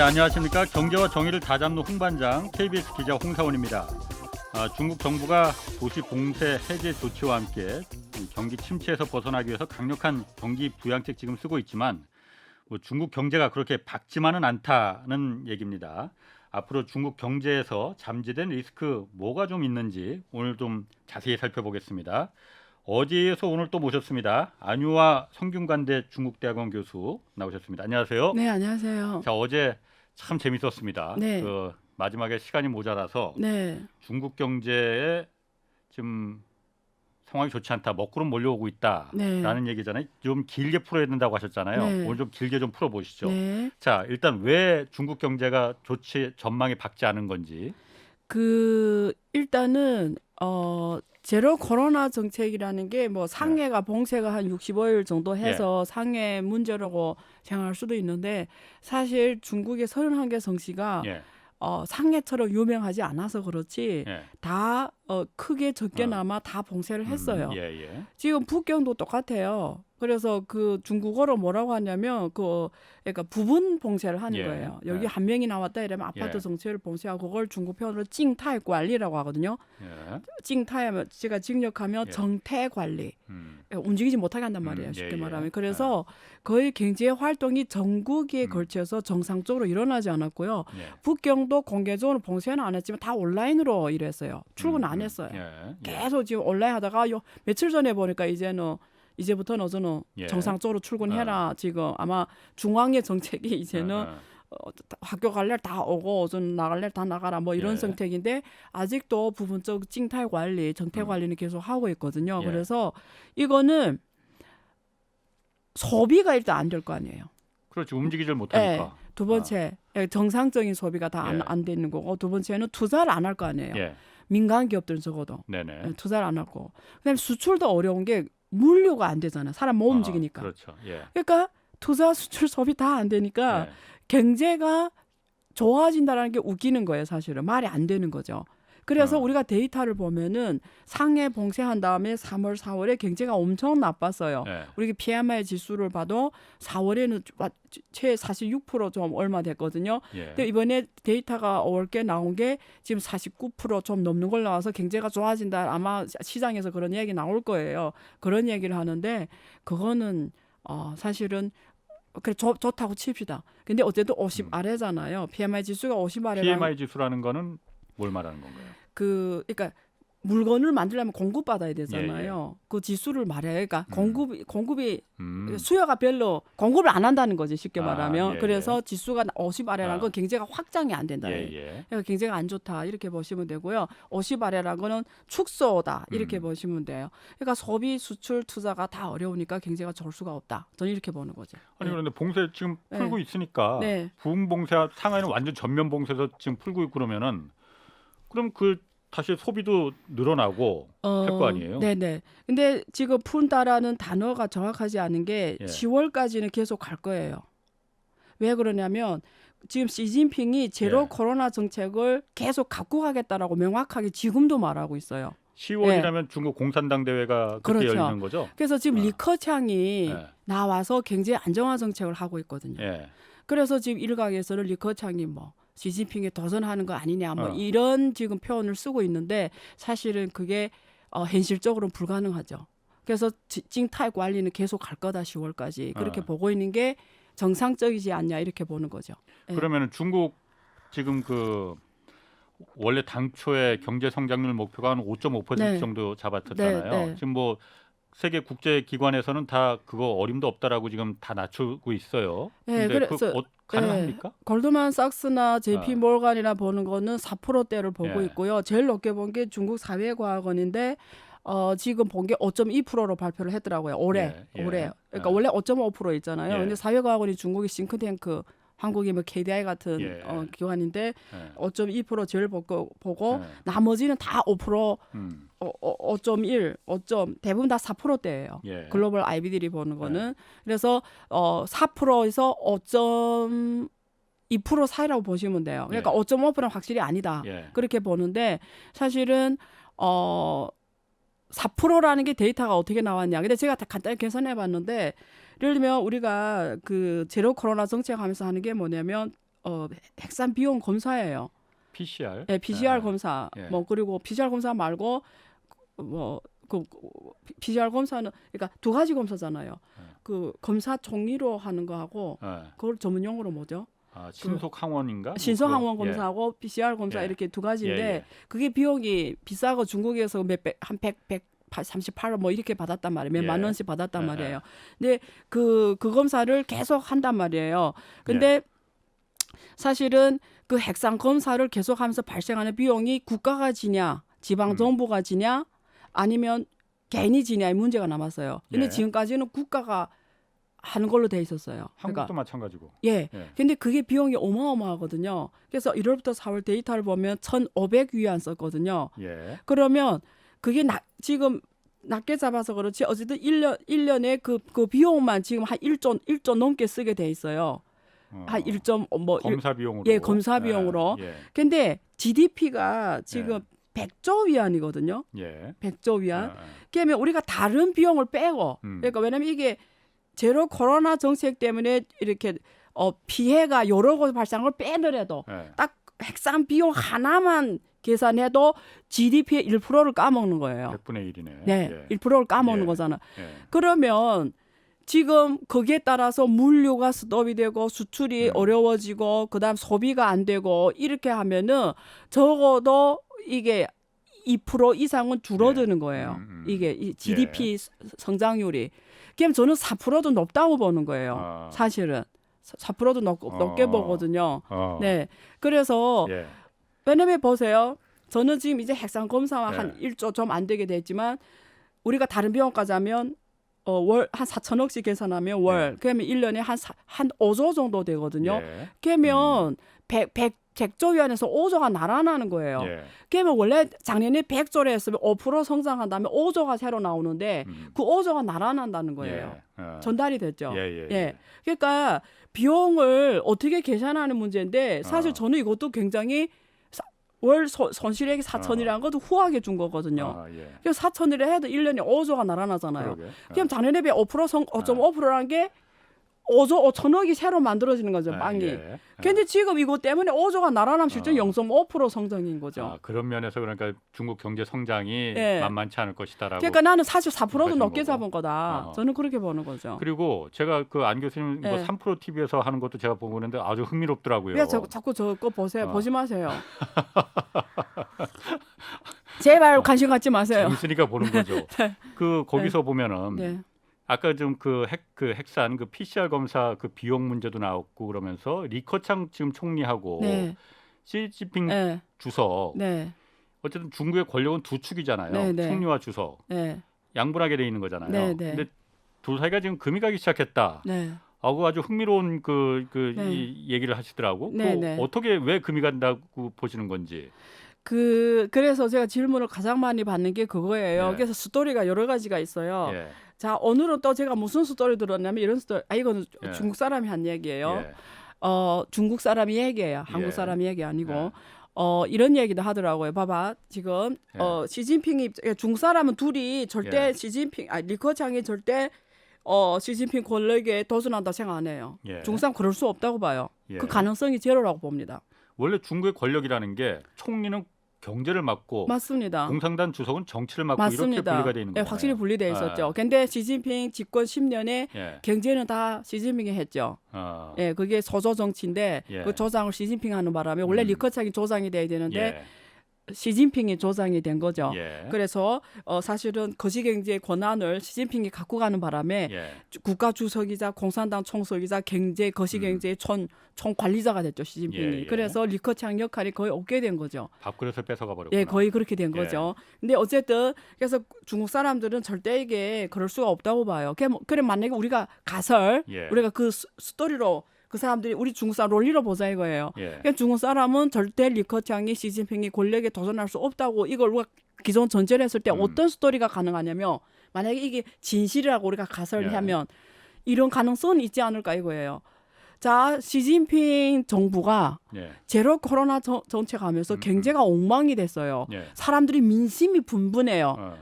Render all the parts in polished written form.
네, 안녕하십니까. 경제와 정의를 다잡는 홍반장 KBS 기자 홍사원입니다. 중국 정부가 도시 봉쇄 해제 조치와 함께 경기 침체에서 벗어나기 위해서 강력한 경기 부양책 지금 쓰고 있지만 중국 경제가 그렇게 밝지만은 않다는 얘기입니다. 앞으로 중국 경제에서 잠재된 리스크 뭐가 좀 있는지 오늘 좀 자세히 살펴보겠습니다. 어제에 이어서 오늘 또 모셨습니다. 안유아 성균관대 중국대학원 교수 나오셨습니다. 안녕하세요. 네, 안녕하세요. 자, 어제 참 재밌었습니다. 네. 마지막에 시간이 모자라서 네. 중국 경제에 지금 상황이 좋지 않다, 먹구름 몰려오고 있다라는 네. 얘기잖아요. 좀 길게 풀어야 된다고 하셨잖아요. 네. 오늘 좀 길게 좀 풀어보시죠. 네. 자, 일단 왜 중국 경제가 좋지 전망이 밝지 않은 건지. 일단은 제로 코로나 정책이라는 게 뭐 상해가 봉쇄가 한 65일 정도 해서 상해 문제라고 생각할 수도 있는데 사실 중국의 31개 성시가 예, 상해처럼 유명하지 않아서 그렇지 예, 다 크게 적게나마 다 봉쇄를 했어요. 예, 예. 지금 북경도 똑같아요. 그래서 그 중국어로 뭐라고 하냐면 그러니까 부분 봉쇄를 하는 예, 거예요. 여기 예. 한 명이 나왔다 이러면 아파트 예. 전체를 봉쇄하고 그걸 중국 표현으로 찡타이 관리라고 하거든요. 예, 찡타이하면 제가 직역하면 예. 정태 관리. 음, 움직이지 못하게 한단 말이에요. 쉽게 예, 말하면. 예. 그래서 거의 경제 활동이 전국에 걸쳐서 정상적으로 일어나지 않았고요. 예. 북경도 공개적으로 봉쇄는 안 했지만 다 온라인으로 일했어요. 출근 안 했어요. 예, 예. 계속 지금 온라인 하다가 며칠 전에 보니까 이제부터는 예. 정상적으로 출근해라. 지금 아마 중앙의 정책이 이제는 학교 갈래 다 오고 어전 나갈래 다 나가라 뭐 이런 예. 정책인데 아직도 부분적 찡탈 관리, 정태 관리는 계속 하고 있거든요. 예. 그래서 이거는 소비가 일단 안 될 거 아니에요. 그렇지, 움직이질 못하니까. 두 번째 정상적인 소비가 다 안 되는 거고 두 번째는 투자를 안 할 거 아니에요. 예. 민간 기업들은 적어도 네네. 투자를 안 하고 그다음에 수출도 어려운 게 물류가 안 되잖아. 사람 못 움직이니까. 그렇죠. 예. 그러니까 투자, 수출, 소비 다 안 되니까 예. 경제가 좋아진다라는 게 웃기는 거예요. 사실은 말이 안 되는 거죠. 그래서 우리가 데이터를 보면은 상해 봉쇄한 다음에 3월, 4월에 경제가 엄청 나빴어요. 예. 우리 PMI 지수를 봐도 4월에는 최 46%좀 얼마 됐거든요. 예. 근데 이번에 데이터가 5월께 나온 게 지금 49%좀 넘는 걸 나와서 경제가 좋아진다. 아마 시장에서 그런 얘기 나올 거예요. 그런 얘기를 하는데 그거는 사실은 그래 좋다고 칩시다. 근데 어쨌든 50 아래잖아요. PMI 지수가 50 아래라는 PMI 지수라는 거는 뭘 말하는 건가요? 그러니까 물건을 만들려면 공급받아야 되잖아요. 예. 그 지수를 말해요. 그러니까 공급이 음. 수요가 별로 공급을 안 한다는 거지 쉽게 말하면. 예, 그래서 예. 지수가 50 아래라는 건 경제가 확장이 안 된다. 예, 예. 그러니까 경제가 안 좋다 이렇게 보시면 되고요. 50 아래라는 거는 축소다 이렇게 보시면 돼요. 그러니까 소비, 수출, 투자가 다 어려우니까 경제가 좋을 수가 없다. 저는 이렇게 보는 거죠. 아니 네. 그런데 봉쇄 지금 풀고 있으니까 네. 부분 봉쇄 상하이는 완전 전면 봉쇄에서 지금 풀고 있고 그러면은 그럼 다시 소비도 늘어나고 할 거 아니에요? 네네. 근데 지금 푼다라는 단어가 정확하지 않은 게 예. 10월까지는 계속 갈 거예요. 왜 그러냐면 지금 시진핑이 제로 예. 코로나 정책을 계속 갖고 가겠다라고 명확하게 지금도 말하고 있어요. 10월이라면 중국 공산당 대회가 그때 그렇죠. 열리는 거죠? 그래서 지금 리커창이 예. 나와서 경제 안정화 정책을 하고 있거든요. 예. 그래서 지금 일각에서는 리커창이 뭐 시진핑에 도전하는 거 아니냐 뭐 어. 이런 지금 표현을 쓰고 있는데 사실은 그게 현실적으로는 불가능하죠. 그래서 찡타이 관리는 계속 갈 거다 10월까지 그렇게 보고 있는 게 정상적이지 않냐 이렇게 보는 거죠. 예. 그러면은 중국 지금 원래 당초에 경제 성장률 목표가 한 5.5% 네. 정도 잡았었잖아요. 네, 네. 지금 뭐 세계 국제 기관에서는 다 그거 어림도 없다라고 지금 다 낮추고 있어요. 네, 근데 그래서 가능합니까? 골드만삭스나 JP 모건이나 보는 거는 4%대를 보고 예. 있고요. 제일 높게 본 게 중국 사회과학원인데 지금 본 게 5.2%로 발표를 했더라고요. 올해. 예. 그러니까 원래 5.5% 있잖아요. 예. 근데 사회과학원이 중국의 싱크탱크 한국이 뭐 KDI 같은 예. 기관인데 예. 5.2% 제일 보고 예. 나머지는 다 5%, 음. 5.1, 5. 대부분 다 4%대예요. 예. 글로벌 IB들이 보는 거는. 그래서 4%에서 5.2% 사이라고 보시면 돼요. 그러니까 예. 5.5%는 확실히 아니다. 예. 그렇게 보는데 사실은 4%라는 게 데이터가 어떻게 나왔냐. 근데 제가 다 간단히 계산해 봤는데 예를 들면 우리가 그 제로 코로나 정책하면서 하는 게 뭐냐면 핵산 비용 검사예요. PCR. 예, PCR 검사. 예. 뭐 그리고 PCR 검사 말고 뭐그 PCR 검사는 그러니까 두 가지 검사잖아요. 그 검사 종류로 하는 거하고 그걸 전문 용어로 뭐죠? 신속 항원인가? 신속 항원 검사하고 PCR 검사 예. 이렇게 두 가지인데 예. 그게 비용이 비싸고 중국에서 한 138원 뭐 이렇게 받았단 말이에요. 몇만 원씩 받았단 말이에요. 근데 그 검사를 계속 한단 말이에요. 근데 사실은 그 핵산 검사를 계속하면서 발생하는 비용이 국가가 지냐, 지방 정부가 지냐, 아니면 개인이 지냐의 문제가 남았어요. 근데 지금까지는 국가가 하는 걸로 돼 있었어요. 한국도 그러니까, 마찬가지고. 예. 근데 그게 비용이 어마어마하거든요. 그래서 1월부터 4월 데이터를 보면 1,500위안 썼거든요. 예. 그러면 그게 지금 낮게 잡아서 그렇지 어쨌든 1년에 그 비용만 지금 한 1조 넘게 쓰게 돼 있어요. 한 1점 뭐 검사 비용으로. 예, 검사 비용으로. 근데 GDP가 지금 100조 위안이거든요. 100조 위안. 그러면 우리가 다른 비용을 빼고 그러니까 왜냐면 이게 제로 코로나 정책 때문에 이렇게 피해가 여러 곳 발생한 걸 빼더라도 딱 핵산 비용 하나만 계산해도 GDP의 1%를 까먹는 거예요. 100분의 1이네. 네, 1%를 까먹는 거잖아. 그러면 지금 거기에 따라서 물류가 스톱이 되고 수출이 어려워지고 그다음 소비가 안 되고 이렇게 하면은 적어도 이게 2% 이상은 줄어드는 거예요. 이게 이 GDP 성장률이. 그럼 저는 4%도 높다고 보는 거예요. 사실은 4%도 높게 보거든요. 네, 그래서 왜냐면 보세요. 저는 지금 이제 핵산 검사와 한 1조 좀 안 되게 됐지만 우리가 다른 비용까지 하면 월 한 4천억씩 계산하면 월 그러면 1년에 한 5조 정도 되거든요. 그러면 100조 위안에서 5조가 날아나는 거예요. 그러면 원래 작년에 100조를 했으면 5% 성장한다면 5조가 새로 나오는데 그 5조가 날아난다는 거예요. 전달이 됐죠. 그러니까 비용을 어떻게 계산하는 문제인데 사실 저는 이것도 굉장히 월 손실액이 4천이라는 것도 후하게 준 거거든요. 그래서 4천이라 해도 1년에 5조가 날아나잖아요. 그럼 작년에 비해 5.5%라는 게 5조 5천억이 새로 만들어지는 거죠. 빵이. 근데 지금 이것 때문에 5조가 날아나면 실제 0.5% 성장인 거죠. 그런 면에서 그러니까 중국 경제 성장이 만만치 않을 것이다라고. 그러니까 나는 사실 4%도 넘게 잡은 거다. 저는 그렇게 보는 거죠. 그리고 제가 그 안 교수님 뭐 3프로 TV에서 하는 것도 제가 보고 있는데 아주 흥미롭더라고요. 왜 자꾸 저거 보세요. 보지 마세요. 제발 관심 갖지 마세요. 재밌으니까 보는 거죠. 그 거기서 보면은 아까 좀 그 핵산 그 PCR 검사 그 비용 문제도 나왔고 그러면서 리커창 지금 총리하고 시진핑 주석 어쨌든 중국의 권력은 두 축이잖아요. 총리와 주석 양분하게 돼 있는 거잖아요. 근데 두 사이가 지금 금이 가기 시작했다. 하고 아주 흥미로운 이 얘기를 하시더라고. 어떻게 왜 금이 간다고 보시는 건지. 그래서 제가 질문을 가장 많이 받는 게 그거예요. 그래서 스토리가 여러 가지가 있어요. 자, 오늘은 또 제가 무슨 스토리 들었냐면 이런 스토리. 이거는 중국 사람이 한 얘기예요. 중국 사람이 얘기예요. 한국 사람이 얘기 아니고. 이런 얘기도 하더라고요. 봐봐, 지금 시진핑이 중국 사람은 둘이 절대 리커창이 절대 시진핑 권력에 도전한다 생각 안 해요. 중국 사람 그럴 수 없다고 봐요. 그 가능성이 제로라고 봅니다. 원래 중국의 권력이라는 게 총리는 경제를 맡고 맞습니다. 공산당 주석은 정치를 맡고 맞습니다. 이렇게 분리가 돼 있는 거예요. 확실히 분리돼 있었죠. 근데 시진핑 집권 10년에 경제는 다 시진핑이 했죠. 그게 소조 정치인데 그 조장을 시진핑 하는 바람에 원래 리커창이 조장이 돼야 되는데 시진핑이 조장이 된 거죠. 그래서 사실은 거시경제의 권한을 시진핑이 갖고 가는 바람에 국가 주석이자 공산당 총석이자 거시경제의 총관리자가 됐죠. 시진핑이. 그래서 리커창 역할이 거의 없게 된 거죠. 밥그릇을 뺏어가 버렸구나. 거의 그렇게 된 거죠. 근데 어쨌든 그래서 중국 사람들은 절대 이게 그럴 수가 없다고 봐요. 그래 만약에 우리가 우리가 그 스토리로 그 사람들이 우리 중국 사람 논리로 보자 이거예요. 그러니까 중국 사람은 절대 리커창이 시진핑이 권력에 도전할 수 없다고 이걸 우리가 기존 전제를 했을 때 어떤 스토리가 가능하냐면 만약에 이게 진실이라고 우리가 가설을 하면 이런 가능성은 있지 않을까 이거예요. 자, 시진핑 정부가 예. 제로 코로나 정책하면서 경제가 엉망이 됐어요. 예. 사람들이 민심이 분분해요.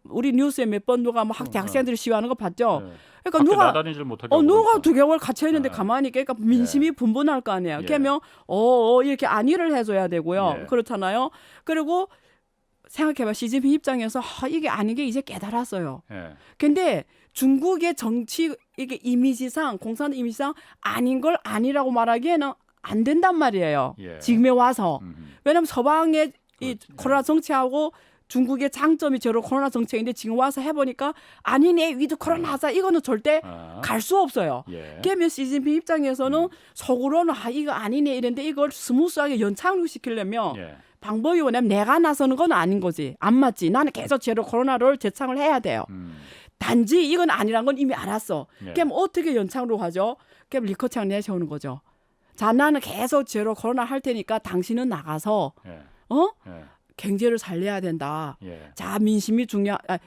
우리 뉴스에 몇 번 누가 막 대학생들이 시위하는 거 봤죠? 예. 그러니까 밖에 누가 나다니질 못하게 하고 누가 그러니까. 2개월 갇혀 있는데 예. 가만히 있게 그러니까 민심이 분분할 거 아니에요. 예. 그러면 이렇게 안위를 해줘야 되고요. 예. 그렇잖아요. 그리고 생각해봐. 시진핑 입장에서 이게 아닌 게 이제 깨달았어요. 예. 근데 중국의 정치 이게 이미지상 공산당 이미지상 아닌 걸 아니라고 말하기에는 안 된단 말이에요. 예. 지금에 와서. 왜냐하면 서방의 이 그렇지. 코로나 정치하고 중국의 장점이 제로 코로나 정책인데 지금 와서 해보니까 아니네 위드 코로나 하자 이거는 절대 갈 수 없어요. 예. 그러면 시진핑 입장에서는 속으로는 이거 아니네 이랬는데 이걸 스무스하게 연착륙 시키려면 예. 방법이 뭐냐면 내가 나서는 건 아닌 거지. 안 맞지. 나는 계속 제로 코로나를 재창을 해야 돼요. 단지 이건 아니란 건 이미 알았어. 예. 그럼 어떻게 연착륙 하죠? 그럼 리커창 내세우는 거죠. 자, 나는 계속 제로 코로나 할 테니까 당신은 나가서 예. 예. 경제를 살려야 된다. 예. 자, 민심이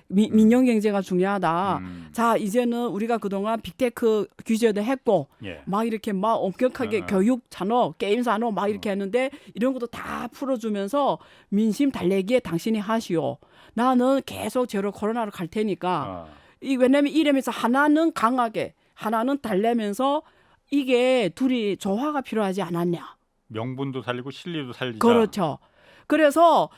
민영 경제가 중요하다. 음. 자, 이제는 우리가 그동안 빅테크 규제도 했고 예. 막 이렇게 막 엄격하게 교육 산업, 게임 산업 막 이렇게 했는데 이런 것도 다 풀어주면서 민심 달래기에 당신이 하시오. 나는 계속 제로 코로나로 갈 테니까. 왜냐면 이러면서 하나는 강하게, 하나는 달래면서 이게 둘이 조화가 필요하지 않았냐. 명분도 살리고 실리도 살리자. 그렇죠. 그래서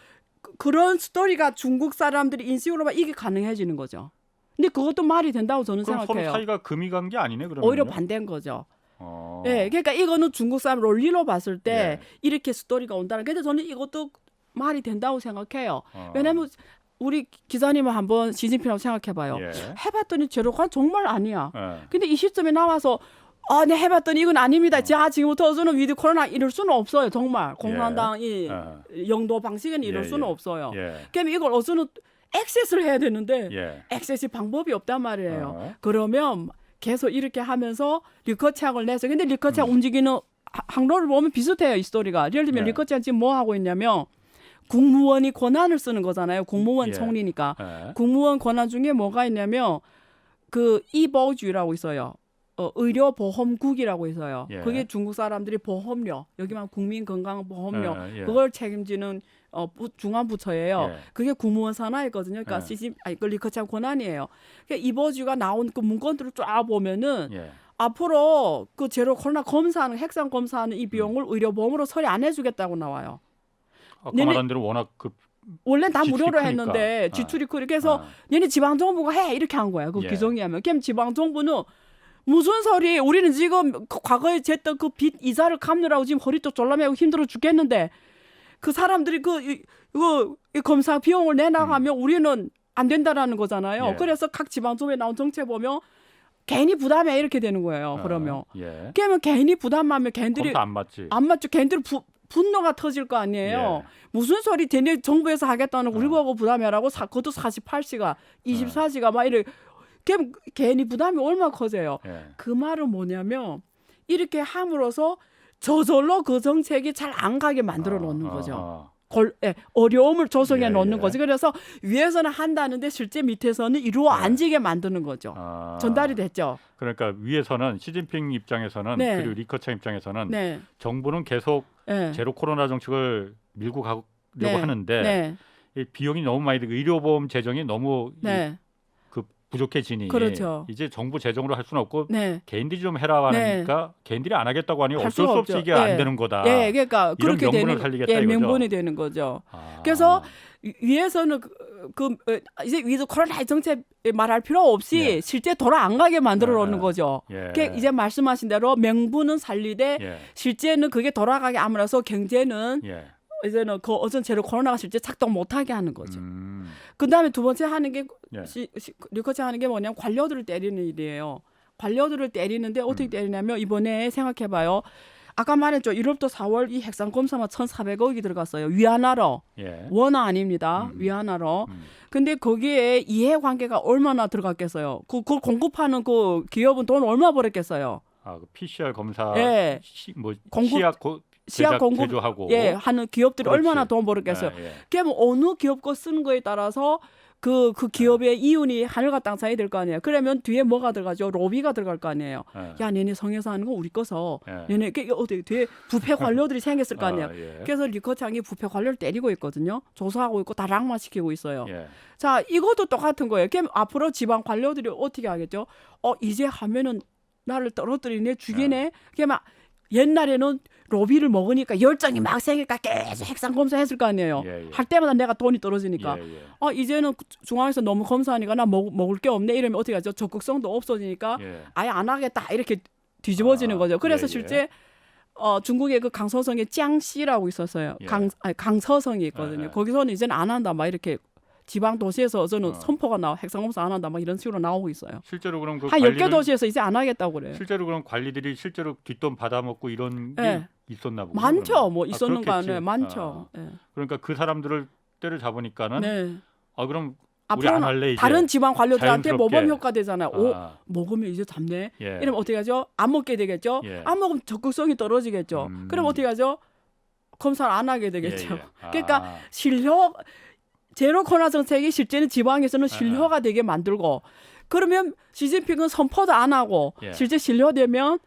그런 스토리가 중국 사람들이 인식으로 봐 이게 가능해지는 거죠. 근데 그것도 말이 된다고 저는 그럼 생각해요. 서로 사이가 금이 간 게 아니네 그러면. 오히려 반대인 거죠. 어. 예, 그러니까 이거는 중국 사람 론리로 봤을 때 예. 이렇게 스토리가 온다는. 근데 저는 이것도 말이 된다고 생각해요. 왜냐하면 우리 기자님은 한번 시진핑하고 생각해봐요. 예. 해봤더니 제로관 정말 아니야. 예. 근데 이 시점에 나와서 네 해봤더니 이건 아닙니다. 자, 지금부터는 위드 코로나 이럴 수는 없어요. 정말 공산당 이 영도 방식은 이럴 수는 없어요. 예. 그럼 이걸 어서는 액세스를 해야 되는데 예. 액세스 방법이 없단 말이에요. 그러면 계속 이렇게 하면서 리커창을 내서 근데 리커창 움직이는 항로를 보면 비슷해요. 이 스토리가. 예를 들면 네. 리커창 지금 뭐 하고 있냐면 국무원이 권한을 쓰는 거잖아요. 국무원 예. 총리니까. 예. 국무원 권한 중에 뭐가 있냐면 그 이보주라고 있어요. 의료보험국이라고 있어요. 예. 그게 중국 사람들이 보험료, 여기만 국민건강보험료 예. 그걸 책임지는 중앙부처예요. 예. 그게 국무원 산하이거든요. 그러니까 그 리커창 권한이에요. 그러니까 이보주가 나온 그 문건들을 쫙 보면은 예. 앞으로 그 제로 코로나 검사하는 핵산 검사하는 이 비용을 의료보험으로 처리 안 해주겠다고 나와요. 아까 말한 대로 워낙 그 원래 다 지출이 무료로 크니까. 했는데 지출이 크니까 그래서 얘네 지방정부가 해 이렇게 한 거야. 그 예. 규정이하면. 그럼 지방정부는 무슨 소리? 우리는 지금 그 과거에 쟀던 그 빚 이자를 갚느라고 지금 허리도 졸라매고 힘들어 죽겠는데 그 사람들이 이 검사 비용을 내나가면 우리는 안 된다라는 거잖아요. 예. 그래서 각 지방정부에 나온 정책 보면 개인이 부담해 이렇게 되는 거예요. 그러면 예. 그러면 개인이 부담하면 개인들이 검사 안 맞지. 안 맞죠. 걔네들 분노가 터질 거 아니에요. 예. 무슨 소리 쟤네 정부에서 하겠다는 거 우리 보고 부담해라고 그것도 48시간, 24시간 막 이래. 괜히 부담이 얼마나 커져요. 예. 그 말은 뭐냐면 이렇게 함으로써 저절로 그 정책이 잘 안 가게 만들어 놓는 거죠. 어려움을 조성해 예, 놓는 예. 거지. 그래서 위에서는 한다는데 실제 밑에서는 이루어 앉게 만드는 거죠. 전달이 됐죠. 그러니까 위에서는 시진핑 입장에서는 네. 그리고 리커창 입장에서는 네. 정부는 계속 네. 제로 코로나 정책을 밀고 가려고 네. 하는데 네. 이 비용이 너무 많이 들고 의료보험 재정이 너무 네. 그 부족해지니 그렇죠. 이제 정부 재정으로 할 수는 없고 네. 개인들이 좀 해라 하니까 개인들이 안 하겠다고 하니 할 어쩔 수 수가 없이 없죠. 이게 예. 안 되는 거다. 예, 그러니까 이런 그렇게 명분을 되는 살리겠다 이거죠. 명분이 되는 거죠. 그래서 위에서는 이제 위도 코로나 정책 말할 필요 없이 예. 실제 돌아 안 가게 만들어 놓는 거죠. 예. 그게 이제 말씀하신 대로 명분은 살리되 예. 실제는 그게 돌아가게 함으로써 경제는 예. 이제는 그 어전 제로 코로나가 실제 작동 못하게 하는 거죠. 그다음에 두 번째 하는 게 예. 리커창 하는 게 뭐냐면 관료들을 때리는 일이에요. 관료들을 때리는데 어떻게 때리냐면 이번에 생각해봐요. 아까 말했죠. 1월부터 4월 이 핵산 검사만 1,400억이 들어갔어요. 위안화로. 예. 원화 아닙니다. 위안화로. 근데 거기에 이해관계가 얼마나 들어갔겠어요. 그걸 공급하는 그 기업은 돈 얼마 벌었겠어요. 그 PCR 검사 예. 공급, 시약 공급 제조하고 하는 기업들이 그렇지. 얼마나 돈 벌었겠어요. 예. 그러면 어느 기업 거 쓰는 거에 따라서 그 기업의 이윤이 하늘과 땅 사이 될 거 아니에요. 그러면 뒤에 뭐가 들어가죠? 로비가 들어갈 거 아니에요. 예. 야, 얘네 성에서 하는 거 우리 거서. 예. 얘네 어디 뒤에 부패 관료들이 생겼을 거 아니에요. 예. 그래서 리커창이 부패 관료를 때리고 있거든요. 조사하고 있고 다락마시키고 있어요. 예. 자, 이것도 똑같은 거예요. 그럼 앞으로 지방 관료들이 어떻게 하겠죠? 이제 하면은 나를 떨어뜨리네, 죽이네. 그게 막 옛날에는 로비를 먹으니까 열정이 막 생기니까 계속 핵상 검사했을 거 아니에요. 예. 할 때마다 내가 돈이 떨어지니까. 예. 이제는 중앙에서 너무 검사하니까 나 먹을 게 없네 이러면 어떻게 하죠? 적극성도 없어지니까 예. 아예 안 하겠다 이렇게 뒤집어지는 거죠. 그래서 실제 중국의 그 강서성에 짱씨라고 있었어요. 예. 강서성이 있거든요. 예. 거기서는 이제는 안 한다 막 이렇게 지방 도시에서 저는 선포가 나와 핵상검사 안 한다 막 이런 식으로 나오고 있어요. 실제로 그럼 그 한 10개 도시에서 이제 안 하겠다고 그래요. 실제로 그럼 관리들이 실제로 뒷돈 받아먹고 이런 게 예. 있었나 보죠. 많죠. 그러면. 뭐 있었는 거 그렇겠지. 아니에요. 많죠. 예. 그러니까 그 사람들을 때를 잡으니까는 네. 그럼 우리 안 할래 이제. 다른 지방 관료들한테 자연스럽게. 모범 효과 되잖아요. 먹으면 이제 잡네. 예. 이러면 어떻게 하죠? 안 먹게 되겠죠. 예. 안 먹으면 적극성이 떨어지겠죠. 그럼 어떻게 하죠? 검사를 안 하게 되겠죠. 그러니까 실효 제로 코로나 정책이 실제는 지방에서는 실효가 되게 만들고 그러면 시진핑은 선포도 안 하고 예. 실제 실효되면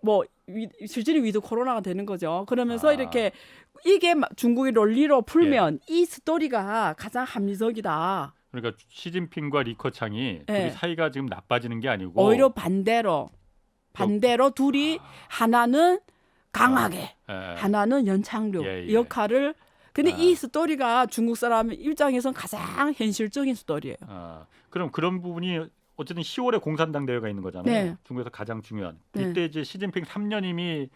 뭐 실제는 위드 코로나가 되는 거죠. 그러면서 이렇게 이게 중국의 논리로 풀면 이 스토리가 가장 합리적이다. 그러니까 시진핑과 리커창이 예. 둘이 사이가 지금 나빠지는 게 아니고 오히려 반대로 둘이 하나는 강하게 하나는 연착륙 이 역할을 근데 이 스토리가 중국 사람 입장에선 가장 현실적인 스토리예요. 그럼 그런 부분이 어쨌든 10월에 공산당 대회가 있는 거잖아요. 네. 중국에서 가장 중요한. 네. 이때 이제 시진핑 3년임이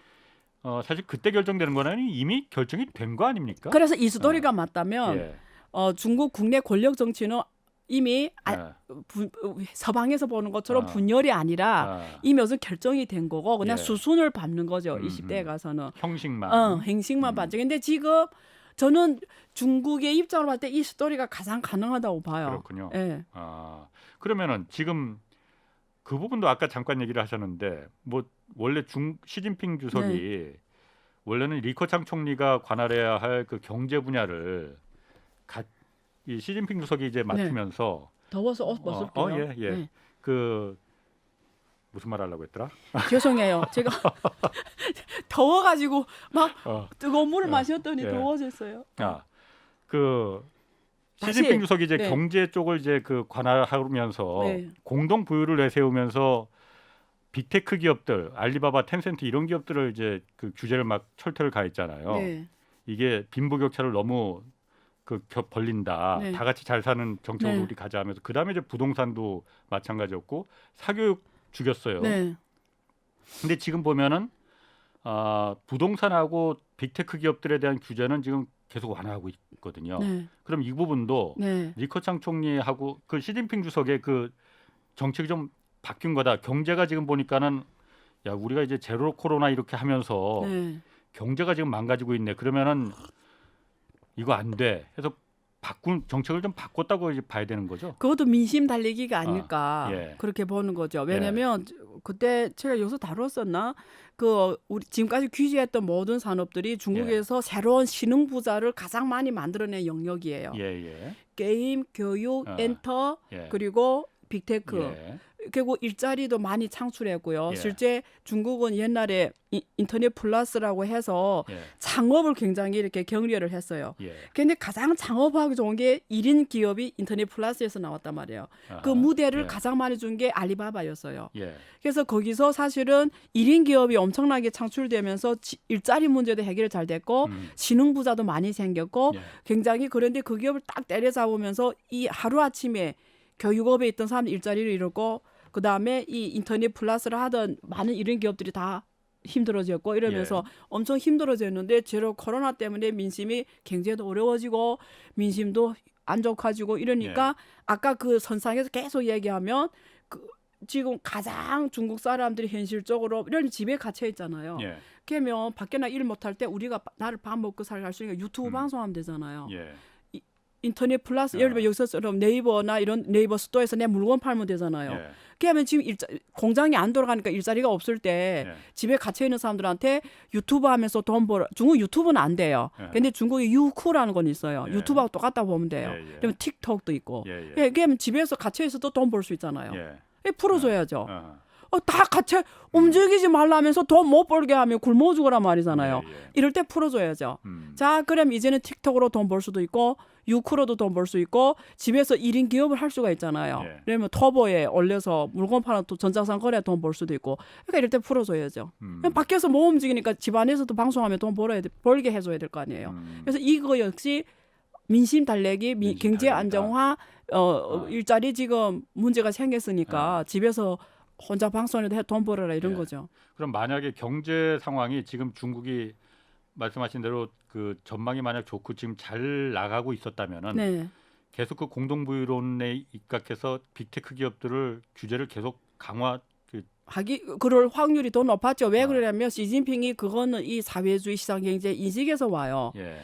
사실 그때 결정되는 거는 이미 결정이 된 거 아닙니까? 그래서 이 스토리가 맞다면 예. 중국 국내 권력 정치는 이미 서방에서 보는 것처럼 분열이 아니라 이미 어서 결정이 된 거고 그냥 수순을 밟는 거죠. 20대에 가서는. 형식만. 행식만 봤죠. 근데 지금 저는 중국의 입장으로 봤을 때 이 스토리가 가장 가능하다고 봐요. 그렇군요. 예. 그러면은 지금 그 부분도 아까 잠깐 얘기를 하셨는데 뭐 원래 시진핑 주석이 원래는 리커창 총리가 관할해야 할 그 경제 분야를 이 시진핑 주석이 이제 맡으면서 더워서 옷 벗을게요. 예. 그 무슨 말 하려고 했더라? 죄송해요. 제가 더워가지고 막 뜨거운 물을 마셨더니 더워졌어요. 그 시진핑 주석이 이제 네. 경제 쪽을 이제 그 관할하면서 공동 부유를 내세우면서 빅테크 기업들, 알리바바, 텐센트 이런 기업들을 이제 그 규제를 막 철퇴를 가했잖아요. 네. 이게 빈부격차를 너무 벌린다. 네. 다 같이 잘 사는 정책으로 우리 가자 하면서 그 다음에 이제 부동산도 마찬가지였고 사교육 죽였어요. 네. 근데 지금 보면은 부동산하고 빅테크 기업들에 대한 규제는 지금 계속 완화하고 있거든요. 네. 그럼 이 부분도 리커창 총리하고 그 시진핑 주석의 그 정책이 좀 바뀐 거다. 경제가 지금 보니까는 야 우리가 이제 제로 코로나 이렇게 하면서 경제가 지금 망가지고 있네. 그러면은 이거 안 돼. 해서 정책을 좀 바꿨다고 이제 봐야 되는 거죠. 그것도 민심 달리기가 아닐까 그렇게 보는 거죠. 왜냐하면 그때 제가 여기서 다뤘었나? 그 우리 지금까지 규제했던 모든 산업들이 중국에서 새로운 신흥 부자를 가장 많이 만들어낸 영역이에요. 게임, 교육, 엔터 그리고 빅테크. 그리고 일자리도 많이 창출했고요. 실제 중국은 옛날에 인터넷 플러스라고 해서 창업을 굉장히 이렇게 격려를 했어요. 그런데 가장 창업하기 좋은 게 1인 기업이 인터넷 플러스에서 나왔단 말이에요. 그 무대를 가장 많이 준 게 알리바바였어요. 그래서 거기서 사실은 1인 기업이 엄청나게 창출되면서 일자리 문제도 해결 잘 됐고 신흥 부자도 많이 생겼고 굉장히 그런데 그 기업을 딱 때려잡으면서 이 하루아침에 교육업에 있던 사람 일자리를 잃었고 그다음에 이 인터넷 플러스를 하던 많은 이런 기업들이 다 힘들어졌고 이러면서 엄청 힘들어졌는데 제로 코로나 때문에 민심이 경제도 어려워지고 민심도 안 좋아지고 이러니까 아까 그 선상에서 계속 얘기하면 지금 가장 중국 사람들이 현실적으로 이런 집에 갇혀 있잖아요. 그러면 밖에 나 일 못할 때 우리가 나를 밥 먹고 살 수 있으니까 유튜브 방송하면 되잖아요. 인터넷 플러스 예를 들면 여기서처럼 네이버나 이런 네이버 스토어에서 내 물건 팔면 되잖아요. 예. 그러면 지금 공장이 안 돌아가니까 일자리가 없을 때 예. 집에 갇혀 있는 사람들한테 유튜브 하면서 돈 벌어. 중국 유튜브는 안 돼요. 예. 근데 중국에 유쿠라는 건 있어요. 예. 유튜브하고 똑같다 보면 돼요. 예, 예. 그러면 틱톡도 있고. 예, 예. 예, 그러면 집에서 갇혀 있어도 돈 벌 수 있잖아요. 예. 예, 풀어줘야죠. 어. 다 갇혀 움직이지 말라면서 돈 못 벌게 하면 굶어 죽으란 말이잖아요. 예, 예. 이럴 때 풀어줘야죠. 자, 그럼 이제는 틱톡으로 돈 벌 수도 있고 유쿠로도 돈 벌 수 있고 집에서 1인 기업을 할 수가 있잖아요. 예. 그러면 터보에 올려서 물건 파는 또 전자상 거래 돈 벌 수도 있고. 그러니까 이럴 때 풀어줘야죠. 그냥 밖에서 못 움직이니까 집 안에서도 방송하면 돈 벌게 해줘야 될 거 아니에요. 그래서 이거 역시 민심 달래기, 경제 달래기다. 안정화, 일자리 지금 문제가 생겼으니까 집에서 혼자 방송해도 돈 벌어라 이런 예. 거죠. 그럼 만약에 경제 상황이 지금 중국이 말씀하신 대로 그 전망이 만약 좋고 지금 잘 나가고 있었다면은 네. 계속 그 공동부유론에 입각해서 빅테크 기업들을 규제를 계속 강화 그럴 확률이 더 높았죠. 왜 그러냐면 시진핑이 그거는 이 사회주의 시장 경제 인식에서 와요. 예.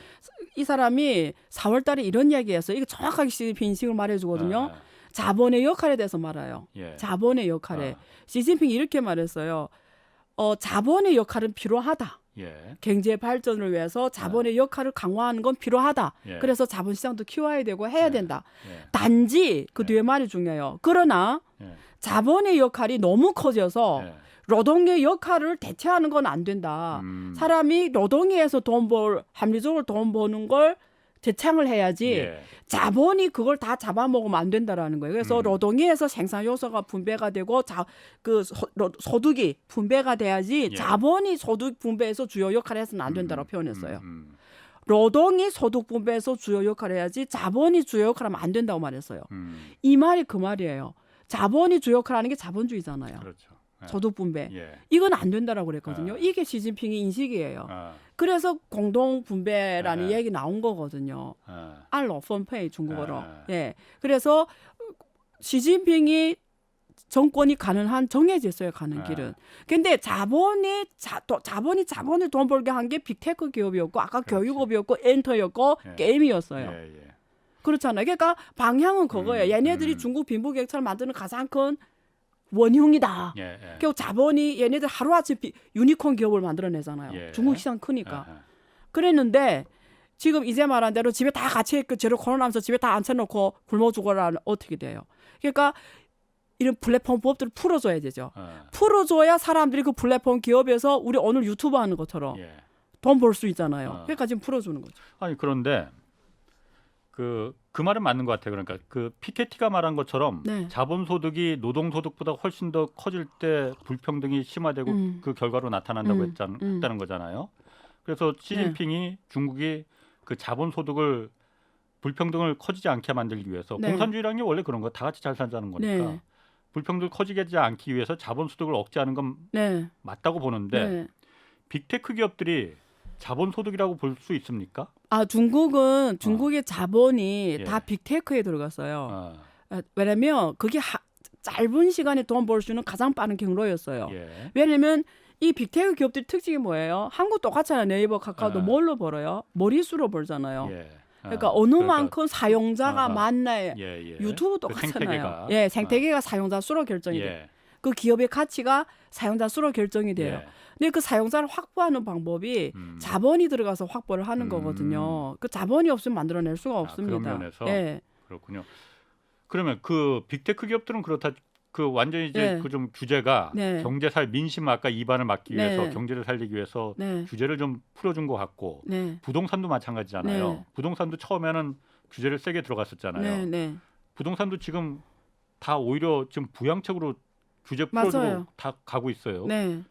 이 사람이 4월 달에 이런 이야기했어요. 이거 정확하게 시진핑 인식을 말해주거든요. 자본의 역할에 대해서 말아요. 예. 자본의 역할에. 시진핑이 이렇게 말했어요. 자본의 역할은 필요하다. 예. 경제 발전을 위해서 자본의 역할을 강화하는 건 필요하다. 예. 그래서 자본시장도 키워야 되고 해야 예. 된다. 예. 단지 그 뒤에 말이 중요해요. 그러나 예. 자본의 역할이 너무 커져서 예. 노동의 역할을 대체하는 건 안 된다. 사람이 노동에서 합리적으로 돈 버는 걸 대창을 해야지 예. 자본이 그걸 다 잡아먹으면 안 된다라는 거예요. 그래서 노동에서 생산 요소가 분배가 되고 소득이 분배가 돼야지 예. 자본이 소득 분배에서 주요 역할을 해서는 안 된다고 표현했어요. 노동이 소득 분배에서 주요 역할을 해야지 자본이 주요 역할을 하면 안 된다고 말했어요. 이 말이 그 말이에요. 자본이 주요 역할을 하는 게 자본주의잖아요. 그렇죠. 예. 소득 분배. 예. 이건 안 된다라고 그랬거든요. 이게 시진핑의 인식이에요. 그래서 공동 분배라는 얘기 나온 거거든요. 알로펀페이 중국어로. 예. 그래서 시진핑이 정권이 가는 한 정해져 있어요. 가는 길은. 근데 자본이 돈 벌게 한 게 빅테크 기업이었고 아까 그렇지. 교육업이었고 엔터였고 예. 게임이었어요. 예. 예. 그렇잖아요. 그러니까 방향은 그거예요. 얘네들이 중국 빈부격차를 만드는 가장 큰 원흉이다. 예. 예. 결국 자본이 얘네들 하루아침 유니콘 기업을 만들어내잖아요. 예. 중국 시장 크니까. 아하. 그랬는데 지금 이제 말한 대로 집에 다 같이 있고 제로 코로나면서 집에 다 앉혀놓고 굶어 죽어라 어떻게 돼요? 그러니까 이런 플랫폼 법들을 풀어줘야 되죠. 풀어줘야 사람들이 그 플랫폼 기업에서 우리 오늘 유튜브 하는 것처럼 예. 돈 벌 수 있잖아요. 그러니까 지금 풀어주는 거죠. 아니 그런데 그 말은 맞는 것 같아요. 그러니까 그 피케티가 말한 것처럼 네. 자본소득이 노동소득보다 훨씬 더 커질 때 불평등이 심화되고 그 결과로 나타난다고 했다는 거잖아요. 그래서 시진핑이 중국이 그 자본소득을 불평등을 커지지 않게 만들기 위해서 네. 공산주의라는 게 원래 그런 거 다 같이 잘 살자는 거니까 네. 불평등을 커지지 않기 위해서 자본소득을 억제하는 건 네. 맞다고 보는데 네. 빅테크 기업들이 자본소득이라고 볼 수 있습니까? 중국의 자본이 예. 다 빅테크에 들어갔어요. 왜냐면 그게 짧은 시간에 돈 벌 수 있는 가장 빠른 경로였어요. 예. 왜냐면 이 빅테크 기업들 특징이 뭐예요? 한국 똑같잖아요. 네이버, 카카오도 뭘로 벌어요? 머릿수로 벌잖아요. 예. 그러니까 어느 만큼 사용자가 많나요? 예. 유튜브 그 똑같잖아요. 생태계가. 예, 생태계가 사용자 수로 결정이 돼요. 예. 그 기업의 가치가 사용자 수로 결정이 돼요. 예. 근데 그 사용자를 확보하는 방법이 자본이 들어가서 확보를 하는 거거든요. 그 자본이 없으면 만들어낼 수가 없습니다. 그런 면에서 예. 그렇군요. 그러면 그 빅테크 기업들은 그렇다. 그 완전히 이제 네. 그 좀 규제가 네. 경제살 민심 아까 이반을 막기 위해서 네. 경제를 살리기 위해서 네. 규제를 좀 풀어준 것 같고 네. 부동산도 마찬가지잖아요. 네. 부동산도 처음에는 규제를 세게 들어갔었잖아요. 네. 부동산도 지금 다 오히려 지금 부양책으로 규제 풀어주고 맞아요. 다 가고 있어요. 네.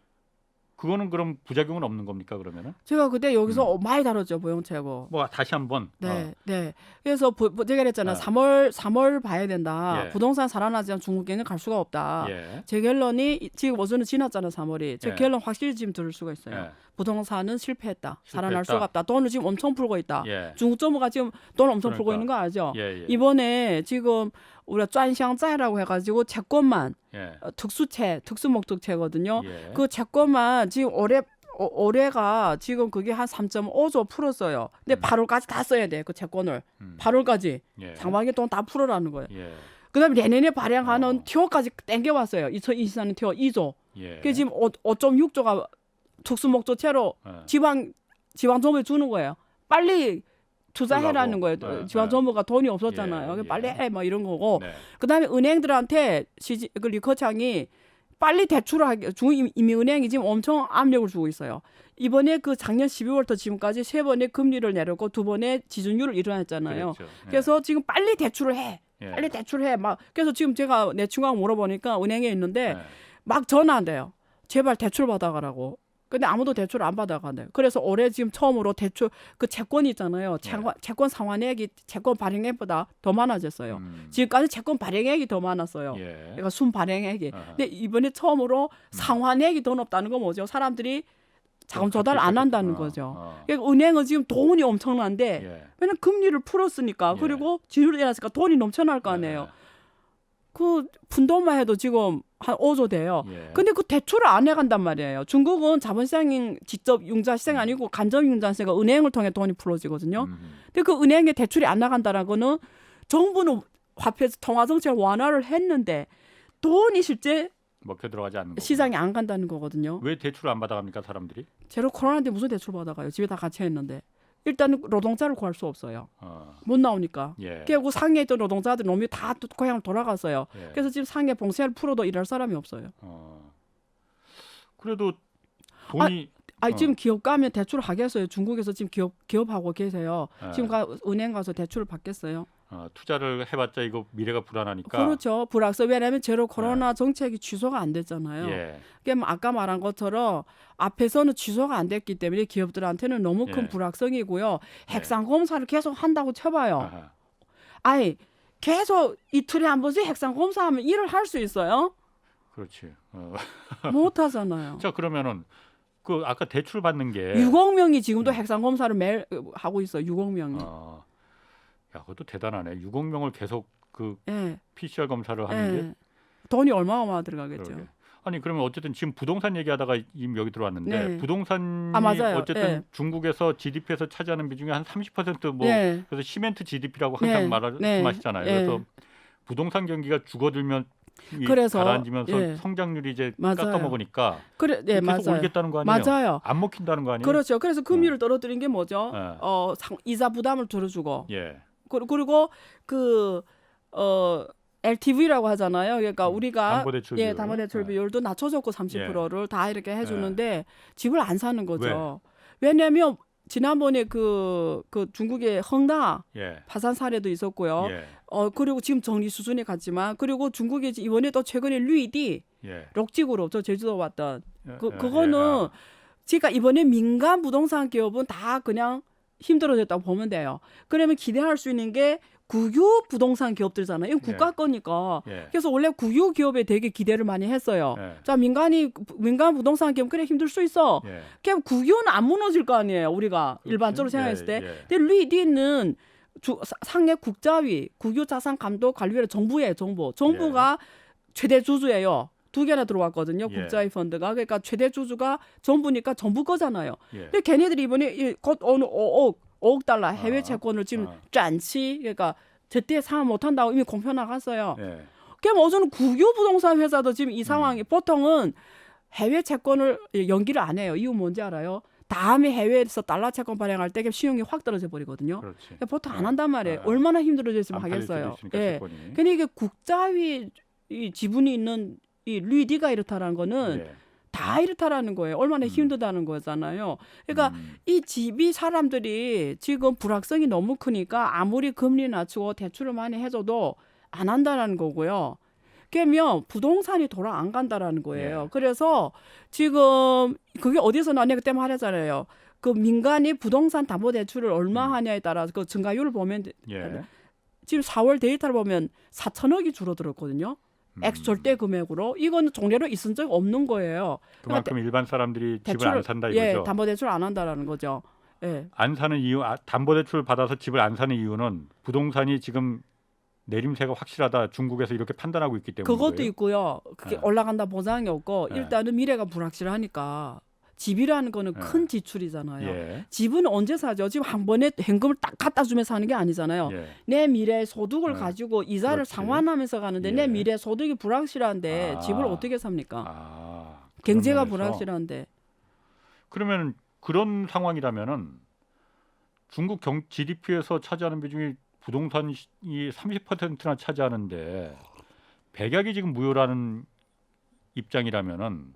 그거는 그럼 부작용은 없는 겁니까 그러면은? 제가 그때 여기서 많이 다뤘죠, 보영채고. 뭐 다시 한번. 네, 네. 그래서 제가 그랬잖아요. 3월 봐야 된다. 예. 부동산 살아나지 않으면 중국에는 갈 수가 없다. 예. 제 결론이 지금 어제는 지났잖아요, 3월이. 제 예. 결론 확실히 지금 들을 수가 있어요. 예. 부동산은 실패했다. 살아날 실패했다. 수가 없다. 돈을 지금 엄청 풀고 있다. 예. 중국 정부가 지금 돈 엄청 풀고 그러니까. 있는 거 알죠? 예. 이번에 지금 우리가 짠샹짜이라고 해가지고 채권만 예. 특수목적채거든요. 예. 그 채권만 지금 올해가 지금 그게 한 3.5조 풀었어요. 근데 8월까지 다 써야 돼. 그 채권을. 8월까지. 예. 상반기 돈 다 풀어라는 거예요. 예. 그다음에 내년에 발행하는 TO까지 땡겨왔어요. 2024년 TO 2조. 예. 그게 지금 5.6조가 특수목조채로 지방정부에 주는 거예요. 빨리 투자해라는 거예요. 지방정부가 돈이 없었잖아요. 빨리 해, 뭐 이런 거고. 네. 그다음에 은행들한테 그 리커창이 빨리 대출을 하게 중이미은행이 지금 엄청 압력을 주고 있어요. 이번에 그 작년 12월부터 지금까지 3번의 금리를 내렸고 2번의 지준율을 일어났잖아요. 그렇죠. 예. 그래서 지금 빨리 대출을 해. 예. 빨리 대출해. 막 그래서 지금 제가 내 친구하고 물어보니까 은행에 있는데 예. 막 전화한대요. 제발 대출 받아가라고. 근데 아무도 대출 안 받아간대요. 그래서 올해 지금 처음으로 대출 그 채권이 있잖아요. 채권 상환액이 채권 발행액보다 더 많아졌어요. 지금까지 채권 발행액이 더 많았어요. 예. 그러니까 순 발행액이. 아하. 근데 이번에 처음으로 상환액이 더 높다는 건 뭐죠? 사람들이 자금 조달 안 한다는 거죠. 그러니까 은행은 지금 돈이 엄청난데 예. 왜냐면 금리를 풀었으니까 예. 그리고 지율이 일어났으니까 돈이 넘쳐날 거 아니에요. 그 푼돈만 해도 지금 한 5조 돼요. 예. 근데 그 대출을 안 해간단 말이에요. 중국은 자본시장이 직접 융자 시장이 아니고 간접 융자 시장이 은행을 통해 돈이 풀어지거든요. 근데 그 은행에 대출이 안 나간다는 거는 정부는 화폐 통화 정책 완화를 했는데 돈이 실제 먹혀 들어가지 않는 거. 시장에 안 간다는 거거든요. 왜 대출을 안 받아갑니까 사람들이? 제로 코로나인데 무슨 대출 받아가요? 집에 다 갇혀 있는데. 일단은 노동자를 구할 수 없어요. 어. 못 나오니까. 예. 그리고 상해에 있던 노동자들 놈이 다 고향을 돌아갔어요. 예. 그래서 지금 상해 봉쇄를 풀어도 일할 사람이 없어요. 그래도 돈이 지금 기업 가면 대출을 하겠어요. 중국에서 지금 기업하고 계세요. 예. 지금 은행 가서 대출을 받겠어요. 투자를 해봤자 이거 미래가 불안하니까. 그렇죠. 불확실. 왜냐하면 제로 코로나 정책이 취소가 안 됐잖아요. 예. 그러니까 아까 말한 것처럼 앞에서는 취소가 안 됐기 때문에 기업들한테는 너무 큰 예. 불확성이고요. 핵상 검사를 계속 한다고 쳐봐요. 아하. 아니 계속 이틀에 한 번씩 핵상 검사하면 일을 할 수 있어요? 그렇지. 못 하잖아요. 자 그러면은 그 아까 대출 받는 게 6억 명이 지금도 핵상 검사를 매일 하고 있어. 6억 명이. 야, 그것도 대단하네. 6억 명을 계속 그 예. PCR 검사를 하는 게. 돈이 얼마나 들어가겠죠. 그러게. 아니 그러면 어쨌든 지금 부동산 얘기하다가 이미 여기 들어왔는데 네. 부동산이 맞아요. 어쨌든 예. 중국에서 GDP에서 차지하는 비중이 한 30% 예. 그래서 시멘트 GDP라고 항상 말씀하시잖아요. 예. 그래서 부동산 경기가 죽어들면 그래서 가라앉으면서 성장률이 이제 맞아요. 깎아먹으니까 그래, 계속 맞아요. 올겠다는 거 아니에요? 맞아요. 안 먹힌다는 거 아니에요? 그렇죠. 그래서 금리를 떨어뜨린 게 뭐죠? 예. 이자 부담을 덜어주고 예. 그리고 LTV라고 하잖아요. 그러니까 우리가 담보대출 비율. 담보대출 비율도 낮춰줬고 30%를 다 이렇게 해주는데 집을 안 사는 거죠. 왜? 왜냐하면 지난번에 그 중국의 헝다 예. 파산 사례도 있었고요. 예. 그리고 지금 정리 수준에 갔지만 그리고 중국이 이번에 또 최근에 류이디 예. 록지구로 저 제주도 왔던 예. 그거는 제가 이번에 민간 부동산 기업은 다 그냥 힘들어졌다고 보면 돼요. 그러면 기대할 수 있는 게 국유 부동산 기업들잖아요. 이건 국가 거니까. 예. 그래서 원래 국유 기업에 되게 기대를 많이 했어요. 예. 자, 민간 부동산 기업 그래 힘들 수 있어. 예. 그냥 국유는 안 무너질 거 아니에요. 우리가 그렇지. 일반적으로 생각했을 때. 예. 근데 루이디는 상해 국자위 국유 자산 감독 관리위원 정부예요. 정부가 최대 주주예요. 2개나 들어왔거든요. 예. 국자위 펀드가. 그러니까 최대 주주가 정부니까 정부 거잖아요. 예. 근데 걔네들이 이번에 곧 어느 5억 달러 해외 채권을 지금 짠치 그러니까 제때 상환 못 한다고 이미 공표 나갔어요. 예. 그럼 어제는 국유 부동산 회사도 지금 이 상황이 보통은 해외 채권을 연기를 안 해요. 이유 뭔지 알아요? 다음에 해외에서 달러 채권 발행할 때 시용이 확 떨어져 버리거든요. 그렇지. 그러니까 보통 안 한단 말이에요. 얼마나 힘들어졌으면 하겠어요. 예. 근데 이게 국자위 이 지분이 있는 이 류디가 이렇다라는 거는 다 이렇다라는 거예요. 얼마나 힘들다는 거잖아요. 그러니까 이 집이 사람들이 지금 불확성이 너무 크니까 아무리 금리 낮추고 대출을 많이 해줘도 안 한다라는 거고요. 그러면 부동산이 돌아 안 간다라는 거예요. 그래서 지금 그게 어디서 나냐 그때 말했잖아요. 그 민간이 부동산 담보대출을 얼마 하냐에 따라 그 증가율을 보면 지금 4월 데이터를 보면 4천억이 줄어들었거든요. 절대 금액으로 이거는 종례로 있은 적 없는 거예요. 그만큼 그러니까 일반 사람들이 집을 안 산다 이거죠. 담보대출 안 한다라는 거죠. 예. 안 사는 이유, 담보대출 받아서 집을 안 사는 이유는 부동산이 지금 내림세가 확실하다. 중국에서 이렇게 판단하고 있기 때문에. 그것도 있고요. 그게 올라간다 보장이 없고 네. 일단은 미래가 불확실하니까 집이라는 거는 예. 큰 지출이잖아요. 예. 집은 언제 사죠? 지금 한 번에 현금을 딱 갖다 주면서 사는 게 아니잖아요. 예. 내 미래 소득을 예. 가지고 이자를 그렇지. 상환하면서 가는데 예. 내 미래 소득이 불확실한데 아. 집을 어떻게 삽니까? 아, 경제가 그런 면에서. 불확실한데. 그러면 그런 상황이라면은 중국 GDP에서 차지하는 비중이 부동산이 30%나 차지하는데 백약이 지금 무효라는 입장이라면은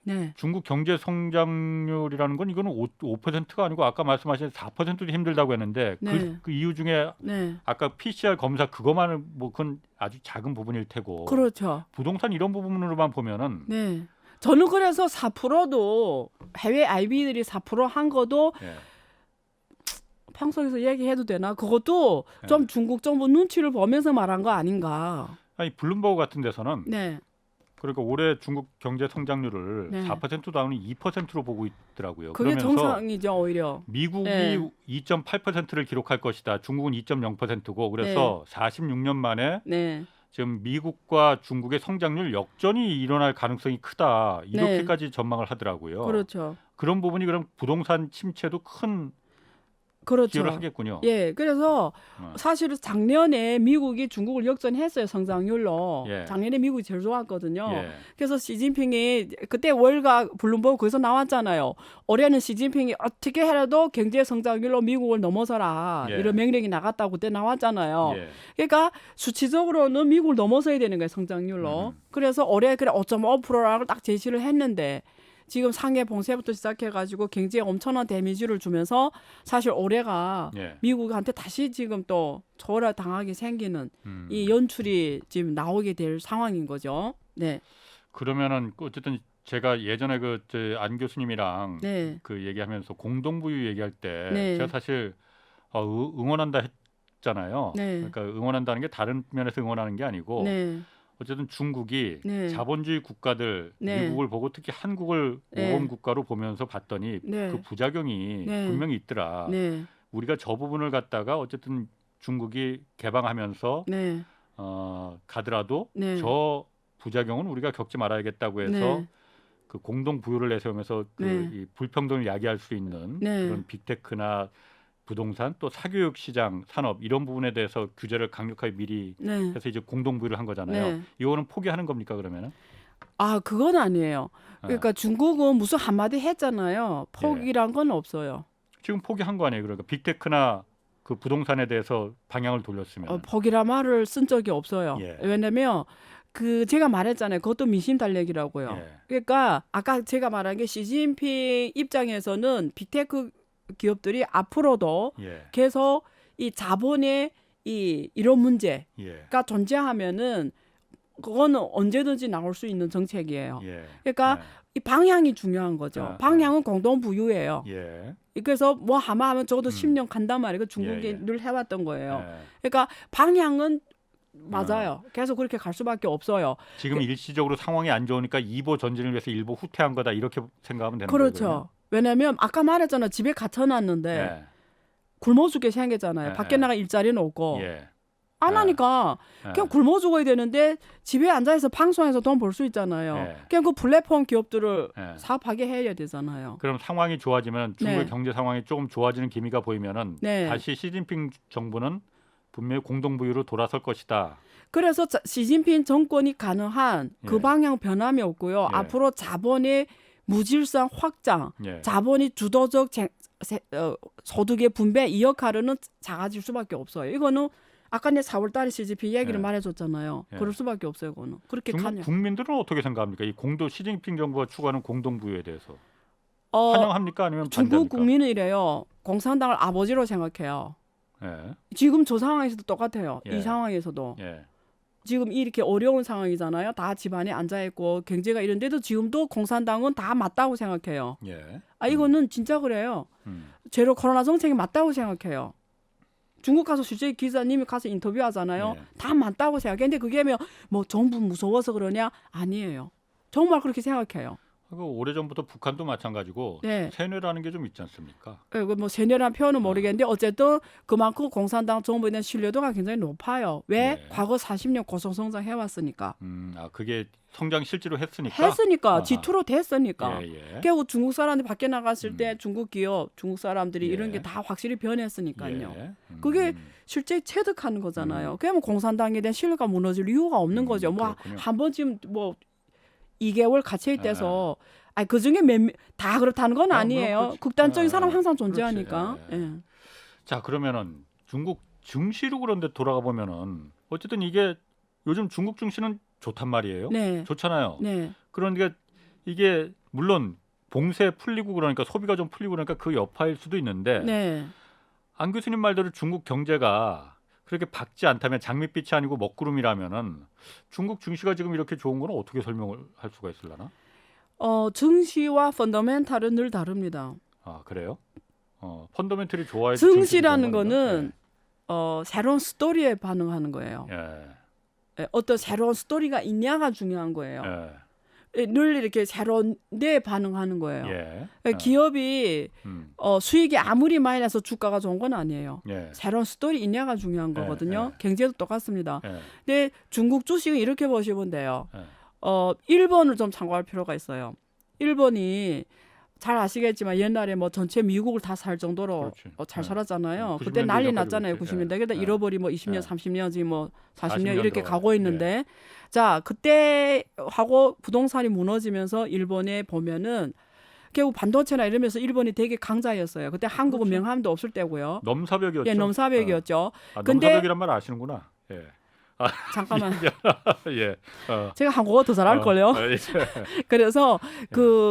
네. 중국 경제 성장률이라는 건 이거는 5%가 아니고 아까 말씀하신 4%도 힘들다고 했는데 네. 그 이유 중에 네. 아까 PCR 검사 그것만은 뭐 그건 아주 작은 부분일 테고 그렇죠. 부동산 이런 부분으로만 보면은 네. 저는 그래서 4%도 해외 IB들이 4%한 것도 예. 방송에서 얘기해도 되나? 그것도 네. 좀 중국 정부 눈치를 보면서 말한 거 아닌가? 아니 블룸버그 같은 데서는 네. 그러니까 올해 중국 경제 성장률을 네. 4%도 아니고 2%로 보고 있더라고요. 그게 그러면서 정상이죠, 오히려. 미국이 네. 2.8%를 기록할 것이다. 중국은 2.0%고 그래서 46년 만에 네. 지금 미국과 중국의 성장률 역전이 일어날 가능성이 크다. 이렇게까지 전망을 하더라고요. 그렇죠. 그런 부분이 그럼 부동산 침체도 큰 그렇죠. 기여를 하겠군요. 예, 그래서 어. 사실은 작년에 미국이 중국을 역전했어요, 성장률로. 예. 작년에 미국이 제일 좋았거든요. 예. 그래서 시진핑이 그때 월가 블룸버그 거기서 나왔잖아요. 올해는 시진핑이 어떻게 해라도 경제 성장률로 미국을 넘어서라. 예. 이런 명령이 나갔다고 그때 나왔잖아요. 예. 그러니까 수치적으로는 미국을 넘어서야 되는 거예요, 성장률로. 음. 그래서 올해 그래 5.5%라고 딱 제시를 했는데 지금 상해 봉쇄부터 시작해가지고 경제에 엄청난 데미지를 주면서 사실 올해가 예. 미국한테 다시 지금 또 초월을 당하게 생기는 음. 이 연출이 지금 나오게 될 상황인 거죠. 네, 그러면은 어쨌든 제가 예전에 안 교수님이랑 네, 그 얘기하면서 공동부유 얘기할 때 네. 제가 사실 응원한다 했잖아요. 네. 그러니까 응원한다는 게 다른 면에서 응원하는 게 아니고 네, 어쨌든 중국이 네. 자본주의 국가들 네. 미국을 보고 특히 한국을 네. 모범 국가로 보면서 봤더니 네. 그 부작용이 네. 분명히 있더라. 네, 우리가 저 부분을 갖다가 어쨌든 중국이 개방하면서 네, 가더라도 네. 저 부작용은 우리가 겪지 말아야겠다고 해서 네. 그 공동 부유를 내세우면서 네. 이 불평등을 야기할 수 있는 네. 그런 빅테크나 부동산 또 사교육 시장 산업 이런 부분에 대해서 규제를 강력하게 미리 네. 해서 이제 공동 부유를 한 거잖아요. 네. 이거는 포기하는 겁니까 그러면은? 아, 그건 아니에요. 그러니까 중국은 무슨 한마디 했잖아요. 포기란 건 없어요. 지금 포기한 거 아니에요? 그러니까 빅테크나 그 부동산에 대해서 방향을 돌렸으면. 포기라 말을 쓴 적이 없어요. 예. 왜냐면 그 제가 말했잖아요. 그것도 민심 달래기라고요. 예. 그러니까 아까 제가 말한 게 시진핑 입장에서는 빅테크 기업들이 앞으로도 예. 계속 이 자본의 이런 문제가 예. 존재하면은 그거는 언제든지 나올 수 있는 정책이에요. 예. 그러니까 이 방향이 중요한 거죠. 방향은 공동 부유예요. 예. 그래서 뭐 하면 적어도 10년 간단 말이에요. 중국이 예, 예. 늘 해왔던 거예요. 예. 그러니까 방향은 맞아요. 계속 그렇게 갈 수밖에 없어요. 지금 일시적으로 상황이 안 좋으니까 이보 전진을 위해서 일부 후퇴한 거다 이렇게 생각하면 되는 거예요. 그렇죠. 왜냐하면 아까 말했잖아. 집에 갇혀놨는데 예. 굶어 죽게 생겼잖아요. 예, 밖에 예. 나가 일자리는 없고 예. 안 예. 하니까 예. 그냥 굶어 죽어야 되는데 집에 앉아서 방송에서 돈 벌 수 있잖아요. 예. 그냥 그 플랫폼 기업들을 예. 사업하게 해야 되잖아요. 그럼 상황이 좋아지면 중국의 네. 경제 상황이 조금 좋아지는 기미가 보이면은 네. 다시 시진핑 정부는 분명히 공동부유로 돌아설 것이다. 그래서 시진핑 정권이 가능한 그 예. 방향 변함이 없고요. 예. 앞으로 자본의 무질서한 확장, 예. 자본이 주도적 소득의 분배 이 역할은 작아질 수밖에 없어요. 이거는 아까 내 4월 달에 시진핑 얘기를 예. 말해줬잖아요. 예. 그럴 수밖에 없어요. 그거는. 그렇게 중국 가냐. 국민들은 어떻게 생각합니까? 이 시진핑 정부가 추구하는 공동부유에 대해서 어, 환영합니까? 아니면 중국 반대합니까? 국민은 이래요. 공산당을 아버지로 생각해요. 예. 지금 저 상황에서도 똑같아요. 예. 이 상황에서도. 예. 지금 이렇게 어려운 상황이잖아요. 다 집안에 앉아있고 경제가 이런데도 지금도 공산당은 다 맞다고 생각해요. 예. 이거는 진짜 그래요. 제로 코로나 정책이 맞다고 생각해요. 중국 가서 실제 기자님이 가서 인터뷰하잖아요. 예. 다 맞다고 생각해. 근데 그게 뭐 정부 무서워서 그러냐? 아니에요. 정말 그렇게 생각해요. 그 오래전부터 북한도 마찬가지고 네. 세뇌라는 게 좀 있지 않습니까? 뭐 세뇌란 표현은 모르겠는데 어쨌든 그만큼 공산당 정부에 대한 신뢰도가 굉장히 높아요. 왜? 네. 과거 40년 고성성장 해왔으니까. 그게 성장 실제로 했으니까. 했으니까 아하. 지투로 됐으니까. 예. 결국 중국 사람들이 밖에 나갔을 때 중국 기업, 중국 사람들이 예. 이런 게 다 확실히 변했으니까요. 예. 그게 실제 체득하는 거잖아요. 그러면 공산당에 대한 신뢰가 무너질 이유가 없는 거죠. 뭐 그렇군요. 한 번쯤 뭐 2개월 갇혀 있대서 아니 그 중에 다 그렇다는 건 물론 아니에요. 그렇지. 극단적인 사람 항상 그렇지. 존재하니까. 예. 자, 그러면은 중국 증시로 그런데 돌아가 보면은 어쨌든 이게 요즘 중국 증시는 좋단 말이에요. 네. 좋잖아요. 네. 그러니까 이게 물론 봉쇄 풀리고 그러니까 소비가 좀 풀리고 그러니까 그 여파일 수도 있는데 네. 안 교수님 말대로 중국 경제가 그렇게 밝지 않다면 장밋빛이 아니고 먹구름이라면은 중국 증시가 지금 이렇게 좋은 건 어떻게 설명을 할 수가 있을라나? 증시와 펀더멘탈은 늘 다릅니다. 아, 그래요? 펀더멘털이 좋아야 증시라는 거는 새로운 스토리에 반응하는 거예요. 예. 어떤 새로운 스토리가 있냐가 중요한 거예요. 예. 늘 이렇게 새로운 데 반응하는 거예요. 예. 기업이 수익이 아무리 많이 나서 주가가 좋은 건 아니에요. 예. 새로운 스토리 있냐가 중요한 거거든요. 경제도 똑같습니다. 예. 근데 중국 주식은 이렇게 보시면 돼요. 예. 일본을 좀 참고할 필요가 있어요. 일본이 잘 아시겠지만 옛날에 뭐 전체 미국을 다 살 정도로 그렇지. 잘 살았잖아요. 90년대 그때 난리 이전까지 났잖아요. 그랬지. 90년대. 그러다 예. 잃어버리 뭐 20년, 예. 30년, 지금 뭐 40년 40년 이렇게 들어가요. 가고 있는데 자, 그때 하고 부동산이 무너지면서 일본에 보면은 결국 반도체나 이러면서 일본이 되게 강자였어요. 그때 한국은 그렇죠. 명함도 없을 때고요. 넘사벽이었죠. 예, 넘사벽이었죠. 근데 근데- 넘사벽이란 말 아시는구나. 예. 잠깐만. 예. 제가 한국어 더 잘할 걸요. 예. 그래서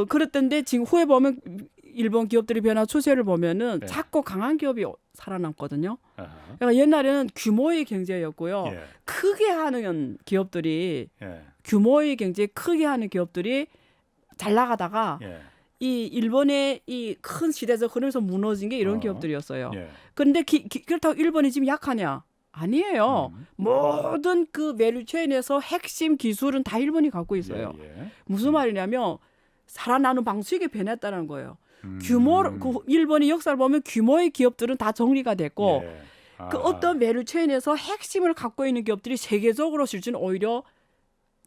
그랬던데 지금 후에 보면 일본 기업들이 변화 추세를 보면은 네. 작고 강한 기업이 살아남거든요. 아하. 그러니까 옛날에는 규모의 경제였고요. 예. 크게 하는 기업들이 예. 규모의 경제 크게 하는 기업들이 잘 나가다가 예. 이 일본의 이 큰 시대적 흐름에서 무너진 게 이런 기업들이었어요. 예. 그런데 그렇다고 일본이 지금 약하냐? 아니에요. 모든 그 밸류체인에서 핵심 기술은 다 일본이 갖고 있어요. 예. 무슨 말이냐면 살아나는 방식이 변했다는 거예요. 그 일본의 역사를 보면 규모의 기업들은 다 정리가 됐고 예. 그 어떤 밸류체인에서 핵심을 갖고 있는 기업들이 세계적으로 실제는 오히려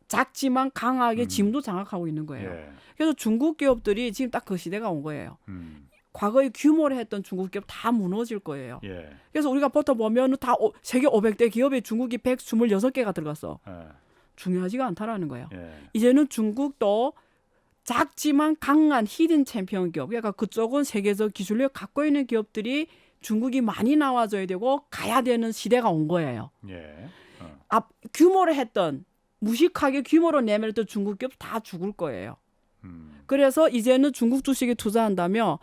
작지만 강하게 지금도 장악하고 있는 거예요. 예. 그래서 중국 기업들이 지금 딱 그 시대가 온 거예요. 음. 과거에 규모를 했던 중국 기업 다 무너질 거예요. 예. 그래서 우리가 보통 보면 다 세계 500대 기업에 중국이 126개가 들어갔어. 예. 중요하지가 않다라는 거예요. 예. 이제는 중국도 작지만 강한 히든 챔피언 기업, 그러니까 그쪽은 세계적 기술력 갖고 있는 기업들이 중국이 많이 나와줘야 되고 가야 되는 시대가 온 거예요. 예. 규모를 했던 무식하게 규모로 내밀었던 중국 기업 다 죽을 거예요. 그래서 이제는 중국 주식에 투자한다면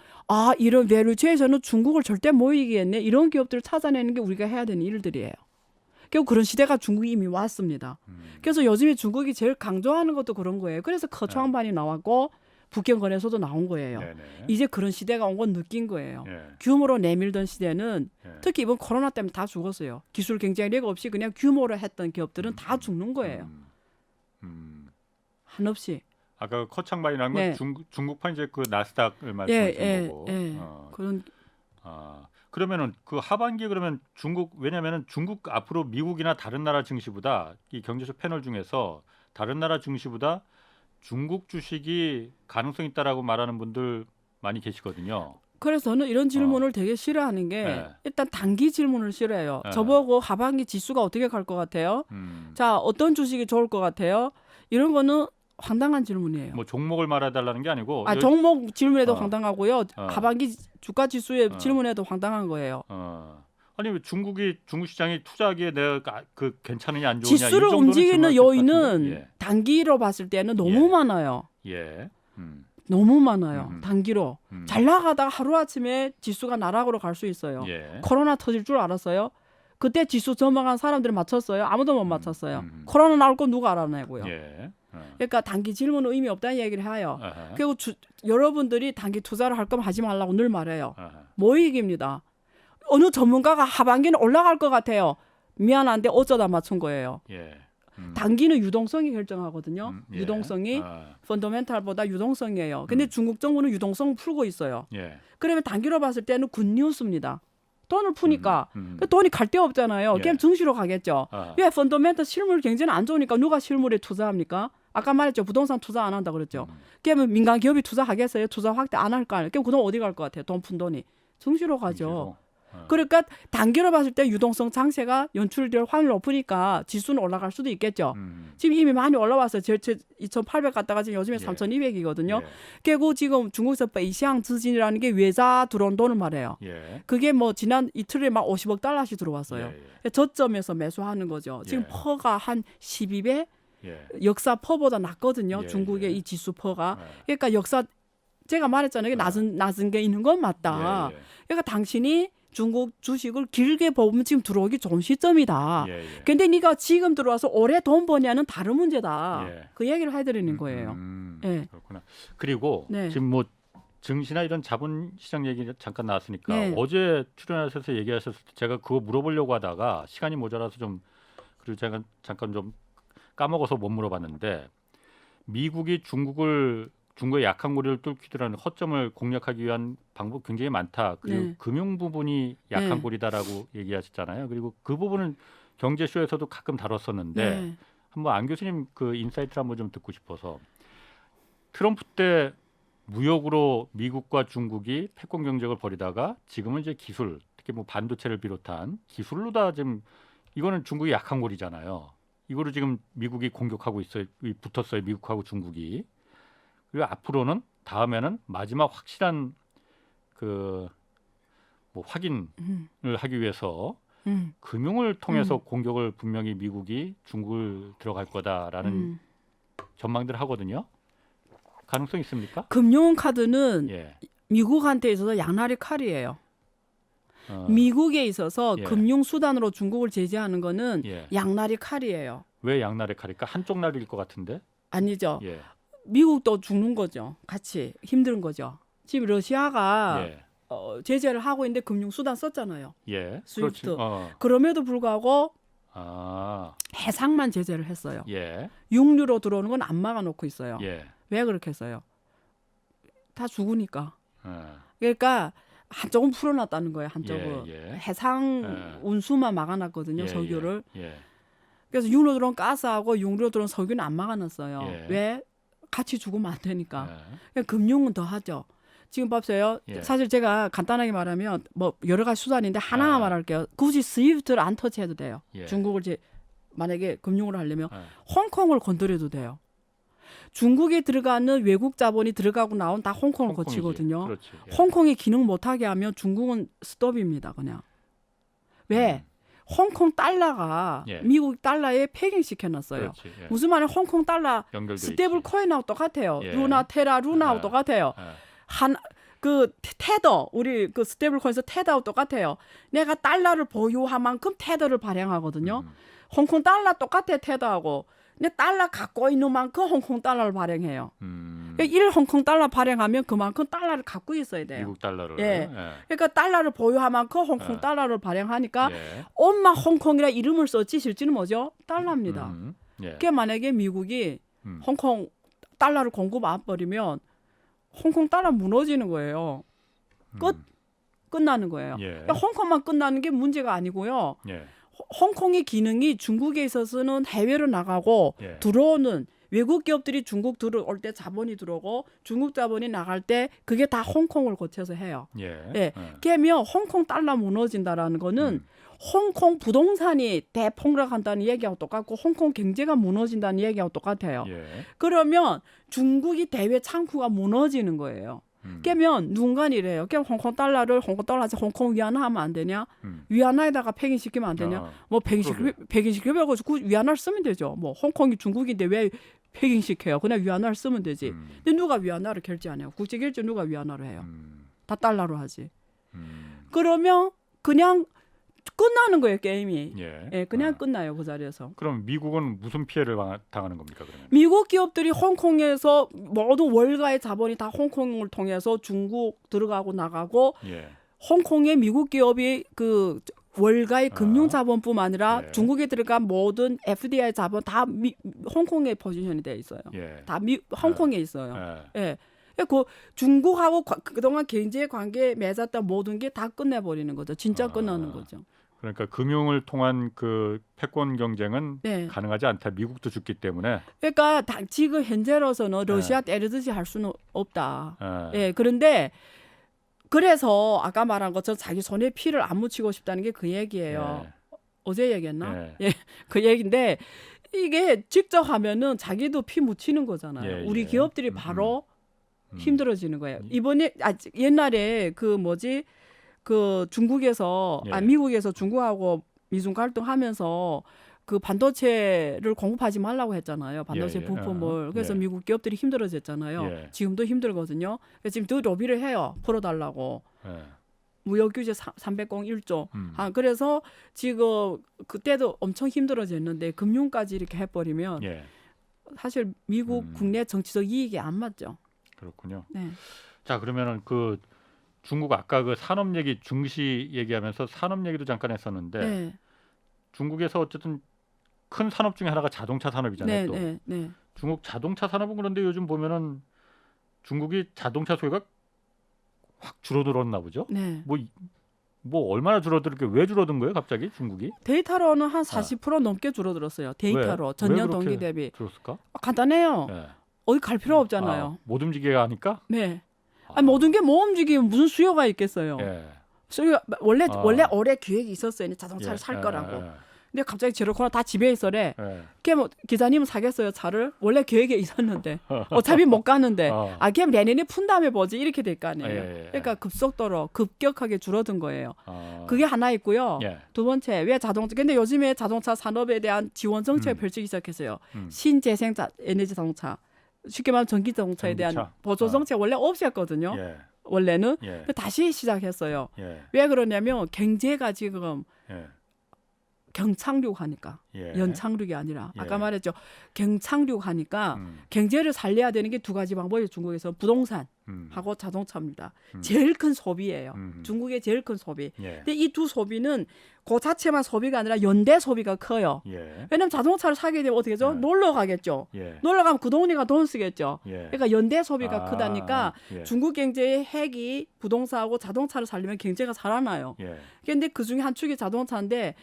이런 밸류체에서는 중국을 절대 못 이기겠네. 이런 기업들을 찾아내는 게 우리가 해야 되는 일들이에요. 결국 그런 시대가 중국이 이미 왔습니다. 그래서 요즘에 중국이 제일 강조하는 것도 그런 거예요. 그래서 커트왕반이 나왔고 북경거래소도 나온 거예요. 네네. 이제 그런 시대가 온 건 느낀 거예요. 예. 규모로 내밀던 시대는 예. 특히 이번 코로나 때문에 다 죽었어요. 기술 경쟁력 없이 그냥 규모로 했던 기업들은 다 죽는 거예요. 한없이. 아까 커창반이라는 건 네. 중국판 이제 그 나스닥을 말씀하신 예, 거고. 예. 그런 그러면은 그 하반기에 그러면 왜냐면은 중국 앞으로 미국이나 다른 나라 증시보다 이 경제쇼 패널 중에서 다른 나라 증시보다 중국 주식이 가능성 있다라고 말하는 분들 많이 계시거든요. 그래서 저는 이런 질문을 되게 싫어하는 게 네. 일단 단기 질문을 싫어해요. 네. 저보고 하반기 지수가 어떻게 갈 것 같아요? 자, 어떤 주식이 좋을 것 같아요? 이런 거는 황당한 질문이에요. 뭐 종목을 말해달라는 게 아니고 종목 질문에도 황당하고요. 어. 하반기 주가 지수의 질문에도 황당한 거예요. 아니 왜 중국 시장이 투자하기에 내가 그 괜찮으냐 안 좋으냐 지수를 이 정도는 움직이는 질문할 것 요인은 같은데. 단기로 봤을 때는 너무 많아요. 예. 너무 많아요. 음. 단기로. 잘 나가다가 하루아침에 지수가 나락으로 갈 수 있어요. 예. 코로나 터질 줄 알았어요? 그때 지수 전망한 사람들이 맞췄어요? 아무도 못 맞췄어요. 음. 코로나 나올 건 누가 알아내고요. 예. 그러니까 단기 질문은 의미 없다는 얘기를 해요. 아하. 그리고 여러분들이 단기 투자를 할 거면 하지 말라고 늘 말해요. 아하. 뭐 이깁니다. 어느 전문가가 하반기는 올라갈 것 같아요. 미안한데 어쩌다 맞춘 거예요. 예. 단기는 유동성이 결정하거든요. 예. 유동성이 아, 펀더멘탈보다 유동성이에요. 근데 중국 정부는 유동성 풀고 있어요. 예. 그러면 단기로 봤을 때는 굿뉴스입니다. 돈을 푸니까 그 음. 돈이 갈 데 없잖아요. 예. 그냥 증시로 가겠죠. 아, 왜 펀더멘탈 실물 경제는 안 좋으니까 누가 실물에 투자합니까? 아까 말했죠. 부동산 투자 안 한다 그랬죠. 그러면 민간 기업이 투자하겠어요? 투자 확대 안 할 거 아니에요? 그럼 그 돈 어디 갈 것 같아요? 돈 푼 돈이 증시로 가죠. 증시로. 아, 그러니까 단기로 봤을 때 유동성 장세가 연출될 확률이 높으니까 지수는 올라갈 수도 있겠죠. 지금 이미 많이 올라왔어요. 2,800 갔다가 지금 요즘에 예. 3,200이거든요. 예. 그리고 지금 중국에서 베이시앙 지진이라는 게 외자 들어온 돈을 말해요. 예. 그게 뭐 지난 이틀에 막 50억 달러씩 들어왔어요. 예, 예. 저점에서 매수하는 거죠. 지금 예. 퍼가 한 12배 예. 역사 퍼보다 낮거든요. 예, 중국의 예. 이 지수 퍼가. 예. 그러니까 역사 제가 말했잖아요. 이게 낮은 게 있는 건 맞다. 예, 예. 그러니까 당신이 중국 주식을 길게 보면 지금 들어오기 좋은 시점이다. 예, 예. 근데 네가 지금 들어와서 오래 돈 버냐는 다른 문제다. 예. 그 얘기를 해드리는 거예요. 예. 그렇구나. 그리고 네. 지금 뭐 증시나 이런 자본시장 얘기 잠깐 나왔으니까 네. 어제 출연하셔서 얘기하셨을 때 제가 그거 물어보려고 하다가 시간이 모자라서 좀 그리고 제가 잠깐 좀 까먹어서 못 물어봤는데 미국이 중국의 약한 고리를 뚫기라는 허점을 공략하기 위한 방법 굉장히 많다. 그리고 네. 금융 부분이 약한 네. 고리다라고 얘기하셨잖아요. 그리고 그 부분은 경제쇼에서도 가끔 다뤘었는데 네. 한번 안 교수님 그 인사이트를 한번 좀 듣고 싶어서 트럼프 때 무역으로 미국과 중국이 패권 경쟁을 벌이다가 지금은 이제 기술, 특히 뭐 반도체를 비롯한 기술로 다 지금 이거는 중국이 약한 고리잖아요. 이거를 지금 미국이 공격하고 있어요. 붙었어요. 미국하고 중국이. 그리고 앞으로는 다음에는 마지막 확실한 그 뭐 확인을 하기 위해서 금융을 통해서 공격을 분명히 미국이 중국을 들어갈 거다라는 전망들을 하거든요. 가능성 있습니까? 금융카드는 예. 미국한테 있어서 양날의 칼이에요. 어, 미국에 있어서 예. 금융수단으로 중국을 제재하는 거는 예. 양날의 칼이에요. 왜 양날의 칼일까? 한쪽 날일 것 같은데. 아니죠. 예. 미국도 죽는 거죠. 같이 힘든 거죠. 지금 러시아가 예. 제재를 하고 있는데 금융수단 썼잖아요. 예. 스위프트. 그렇지. 그럼에도 불구하고 아. 해상만 제재를 했어요. 예. 육류로 들어오는 건 안 막아놓고 있어요. 예. 왜 그렇게 했어요? 다 죽으니까. 어. 그러니까 한쪽은 풀어놨다는 거예요. 한쪽은. 예, 예. 해상 예. 운수만 막아놨거든요. 예, 석유를. 예. 그래서 육로 들어온 가스하고 육로 들어온 석유는 안 막아놨어요. 예. 왜? 같이 죽으면 안 되니까. 예. 그러니까 금융은 더 하죠. 지금 보세요. 예. 사실 제가 간단하게 말하면 뭐 여러 가지 수단인데 하나만 아. 말할게요. 굳이 스위프트를 안 터치해도 돼요. 예. 중국을 만약에 금융으로 하려면 예. 홍콩을 건드려도 돼요. 중국에 들어가는 외국 자본이 들어가고 나온 다 홍콩을 홍콩이지. 거치거든요. 그렇지. 예. 홍콩이 기능 못하게 하면 중국은 스톱입니다. 그냥. 왜? 홍콩 달러가 예. 미국 달러에 폐경시켜놨어요. 그렇지. 예. 무슨 말이에요? 홍콩 달러 연결돼 스테이블 있지. 코인하고 똑같아요. 예. 루나, 테라, 루나하고 예. 똑같아요. 예. 테더 우리 그 스테이블 코인에서 테더하고 똑같아요. 내가 달러를 보유한 만큼 테더를 발행하거든요. 홍콩 달러 똑같아 테더하고. 근데 달러 갖고 있는 만큼 홍콩 달러를 발행해요. 그러니까 1 홍콩 달러 발행하면 그만큼 달러를 갖고 있어야 돼요. 미국 달러를. 예. 그러니까 달러를 보유한 만큼 홍콩 예. 달러를 발행하니까 예. 엄마 홍콩이라 이름을 썼지 실제는 뭐죠? 달러입니다. 예. 그게 만약에 미국이 음. 홍콩 달러를 공급 안 버리면 홍콩 달러 무너지는 거예요. 끝나는 거예요. 예. 그러니까 홍콩만 끝나는 게 문제가 아니고요. 예. 홍콩의 기능이 중국에 있어서는 해외로 나가고 예. 들어오는 외국 기업들이 중국 들어올 때 자본이 들어오고 중국 자본이 나갈 때 그게 다 홍콩을 거쳐서 해요. 예. 예. 그러면 홍콩 달러 무너진다라는 거는 홍콩 부동산이 대폭락한다는 얘기하고 똑같고 홍콩 경제가 무너진다는 얘기하고 똑같아요. 예. 그러면 중국이 대외 창구가 무너지는 거예요. 그러면 누군가이래요. 그럼 홍콩 달러를 홍콩 달러에서 홍콩 위안화 하면 안 되냐? 위안화에다가 폐기시키면 안 되냐? 뭐 폐기시키면 그 위안화를 쓰면 되죠. 뭐 홍콩이 중국인데 왜 폐기시켜요? 그냥 위안화를 쓰면 되지. 근데 누가 위안화를 결제하냐고. 국제 결제 누가 위안화로 해요? 다 달러로 하지. 그러면 그냥 끝나는 거예요, 게임이. 예. 예, 그냥 끝나요, 그 자리에서. 그럼 미국은 무슨 피해를 당하는 겁니까, 그러면? 미국 기업들이 홍콩에서 모든 월가의 자본이 다 홍콩을 통해서 중국 들어가고 나가고 예. 홍콩의 미국 기업이 그 월가의 금융 자본뿐만 아니라 예. 중국에 들어간 모든 FDI 자본 다 홍콩에 포지션이 돼 있어요. 예. 다 홍콩에 있어요. 예. 예. 그 중국하고 그동안 경제 관계 맺었던 모든 게 다 끝내버리는 거죠. 진짜 끝나는 거죠. 그러니까 금융을 통한 그 패권 경쟁은 네. 가능하지 않다. 미국도 죽기 때문에. 그러니까 지금 현재로서는 러시아 때리듯이 할 수는 없다. 예. 예. 그런데 그래서 아까 말한 것처럼 자기 손에 피를 안 묻히고 싶다는 게 그 얘기예요. 어제 얘기했나? 예. 예. 그 얘기인데 이게 직접 하면은 자기도 피 묻히는 거잖아요. 예, 우리 예. 기업들이 바로 힘들어지는 거예요. 음. 이번에 옛날에 그 중국에서 예. 미국에서 중국하고 미중 갈등하면서 그 반도체를 공급하지 말라고 했잖아요. 반도체 예. 부품을. 그래서 예. 미국 기업들이 힘들어졌잖아요. 예. 지금도 힘들거든요. 그래서 지금 더 로비를 해요. 풀어달라고. 예. 무역 규제 301조. 음. 그래서 지금 그때도 엄청 힘들어졌는데 금융까지 이렇게 해버리면 예. 사실 미국 국내 정치적 이익이 안 맞죠. 그렇군요. 네. 자, 그러면은 그 중국 아까 그 산업 얘기 중시 얘기하면서 산업 얘기도 잠깐 했었는데 네. 중국에서 어쨌든 큰 산업 중에 하나가 자동차 산업이잖아요. 네, 또 네, 네. 중국 자동차 산업은 그런데 요즘 보면은 중국이 자동차 소유가 확 줄어들었나 보죠. 네. 뭐 얼마나 줄어들게 왜 줄어든 거예요, 갑자기 중국이? 데이터로는 한 40% 넘게 줄어들었어요. 데이터로 왜 전년 그렇게 동기 대비. 줄었을까? 간단해요. 예. 어디 갈 필요 없잖아요. 못 움직이게 하니까. 네. 아니, 모든 게 뭐 움직이면 무슨 수요가 있겠어요. 예. 수요가 원래 올해 기획이 있었어요. 자동차를 살 거라고. 근데 갑자기 제로코나 다 집에 있어래. 걔 뭐 기자님은 사겠어요 차를? 원래 계획에 있었는데 어차피 못 가는데 걔 내년에 푼 다음에 보지 이렇게 될 거 아니에요. 그러니까 급속도로 급격하게 줄어든 거예요. 그게 하나 있고요. 두 번째 왜 자동차? 근데 요즘에 자동차 산업에 대한 지원 정책을 펼치기 시작했어요. 신재생 에너지 자동차. 쉽게 말하면 전기 자동차에 대한 보조 정책 원래 없었거든요. 원래는 근데 다시 시작했어요. 왜 그러냐면 경제가 지금 경착륙 하니까 연착륙이 아니라 아까 말했죠. 경착륙 하니까 경제를 살려야 되는 게 두 가지 방법이 중국에서 부동산하고 자동차입니다. 제일 큰 소비예요. 중국의 제일 큰 소비. 근데 이 두 소비는 그 자체만 소비가 아니라 연대 소비가 커요. 왜냐하면 자동차를 사게 되면 어떻게 되죠? 놀러 가겠죠. 놀러 가면 그 돈이가 돈 쓰겠죠. 그러니까 연대 소비가 크다니까 중국 경제의 핵이 부동산하고 자동차를 살리면 경제가 살아나요. 그런데 그중에 한 축이 자동차인데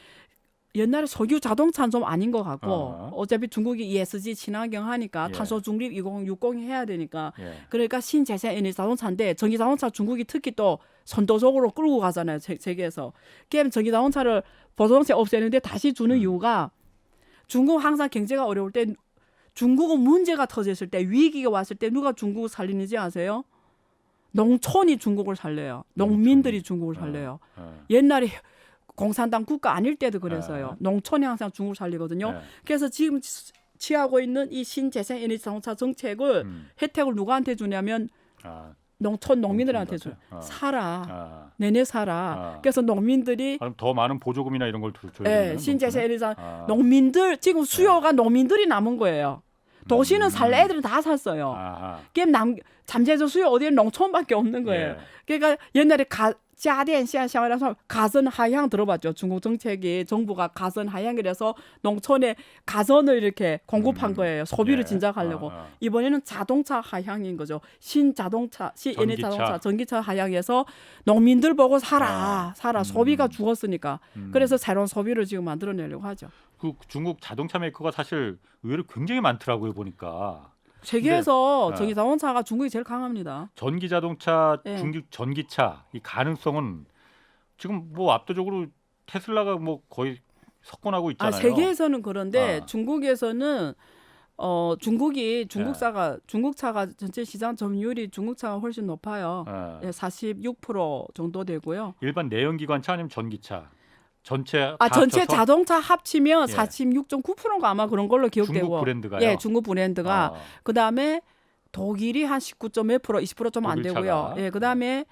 옛날에 석유 자동차는 좀 아닌 것 같고 어차피 중국이 ESG 친환경 하니까 탄소 중립 2060 해야 되니까 그러니까 신재생 에너지 자동차인데 전기 자동차 중국이 특히 또 선도적으로 끌고 가잖아요. 세계에서. 그럼 전기 자동차를 보조정책 없애는데 다시 주는 이유가 중국 항상 경제가 어려울 때 중국은 문제가 터졌을 때 위기가 왔을 때 누가 중국을 살리는지 아세요? 농촌이 중국을 살려요. 농민들이 중국을 살려요. 옛날에 공산당 국가 아닐 때도 그래서요. 농촌이 항상 중국을 살리거든요. 그래서 지금 취하고 있는 이 신재생 에너지 자동차 정책을 혜택을 누구한테 주냐면 농촌 농민들한테 줘. 살아. 내내 살아. 그래서 농민들이 그럼 더 많은 보조금이나 이런 걸 줘야 신재생 에너지 농민들 지금 수요가 농민들이 남은 거예요. 도시는 살 애들은 다 샀어요. 그럼 잠재적 수요 어디에 농촌밖에 없는 거예요. 그러니까 옛날에家电现象이라서 가전 하향 들어봤죠. 중국 정책이 정부가 가전 하향이라서 농촌에 가전을 이렇게 공급한 거예요. 소비를 진작하려고. 이번에는 자동차 하향인 거죠. 신자동차, 신에너지 자동차, 전기차 하향해서 농민들 보고 살아. 소비가 죽었으니까. 그래서 새로운 소비를 지금 만들어내려고 하죠. 그 중국 자동차 메이커가 사실 의외로 굉장히 많더라고요, 보니까. 세계에서 전기 자동차가 중국이 제일 강합니다. 전기 자동차, 중국 전기차 이 가능성은 지금 뭐 압도적으로 테슬라가 뭐 거의 석권하고 있잖아요. 세계에서는 그런데 중국에서는 중국차가 전체 시장 점유율이 중국차가 훨씬 높아요. 46% 정도 되고요. 일반 내연기관차 아니면 전기차? 전체 자동차 합치면 46.9%가 아마 그런 걸로 기억되고. 중국 브랜드가요? 중국 브랜드가. 그다음에 독일이 한 19. 몇 프로, 20% 좀 안 되고요. 그다음에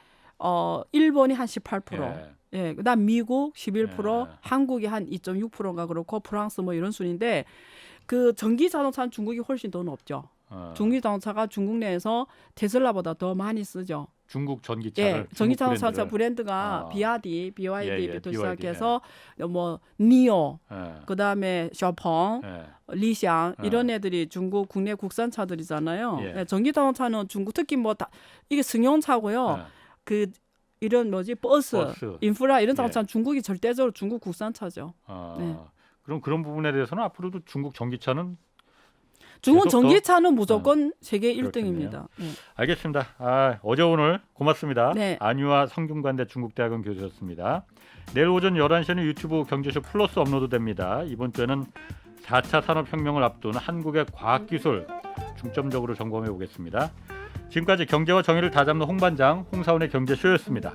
일본이 한 18%. 그다음 미국 11%, 한국이 한 2.6%가 그렇고 프랑스 뭐 이런 순인데 그 전기 자동차는 중국이 훨씬 더 높죠. 중국 자동차가 중국 내에서 테슬라보다 더 많이 쓰죠. 중국 전기차를 예, 전기자동차 브랜드를. 브랜드가 BYD부터 BYD, 시작해서 뭐 니오, 예, 그다음에 샤오펑, 예. 리샹 예. 이런 애들이 중국 국내 국산차들이잖아요. 예. 예, 전기자동차는 중국 특히 뭐 다 이게 승용차고요. 예. 그 이런 뭐지 버스, 인프라 이런 예. 자동차는 중국이 절대적으로 중국 국산차죠. 네. 그럼 그런 부분에 대해서는 앞으로도 중국 전기차는 중국 계속 더- 전기차는 무조건 세계 그렇겠네요. 1등입니다. 네. 알겠습니다. 어제 오늘 고맙습니다. 네. 안유아 성균관대 중국대학원 교수였습니다. 내일 오전 11시에는 유튜브 경제쇼 플러스 업로드됩니다. 이번 주에는 4차 산업혁명을 앞둔 한국의 과학기술 중점적으로 점검해 보겠습니다. 지금까지 경제와 정의를 다잡는 홍반장 홍사원의 경제쇼였습니다.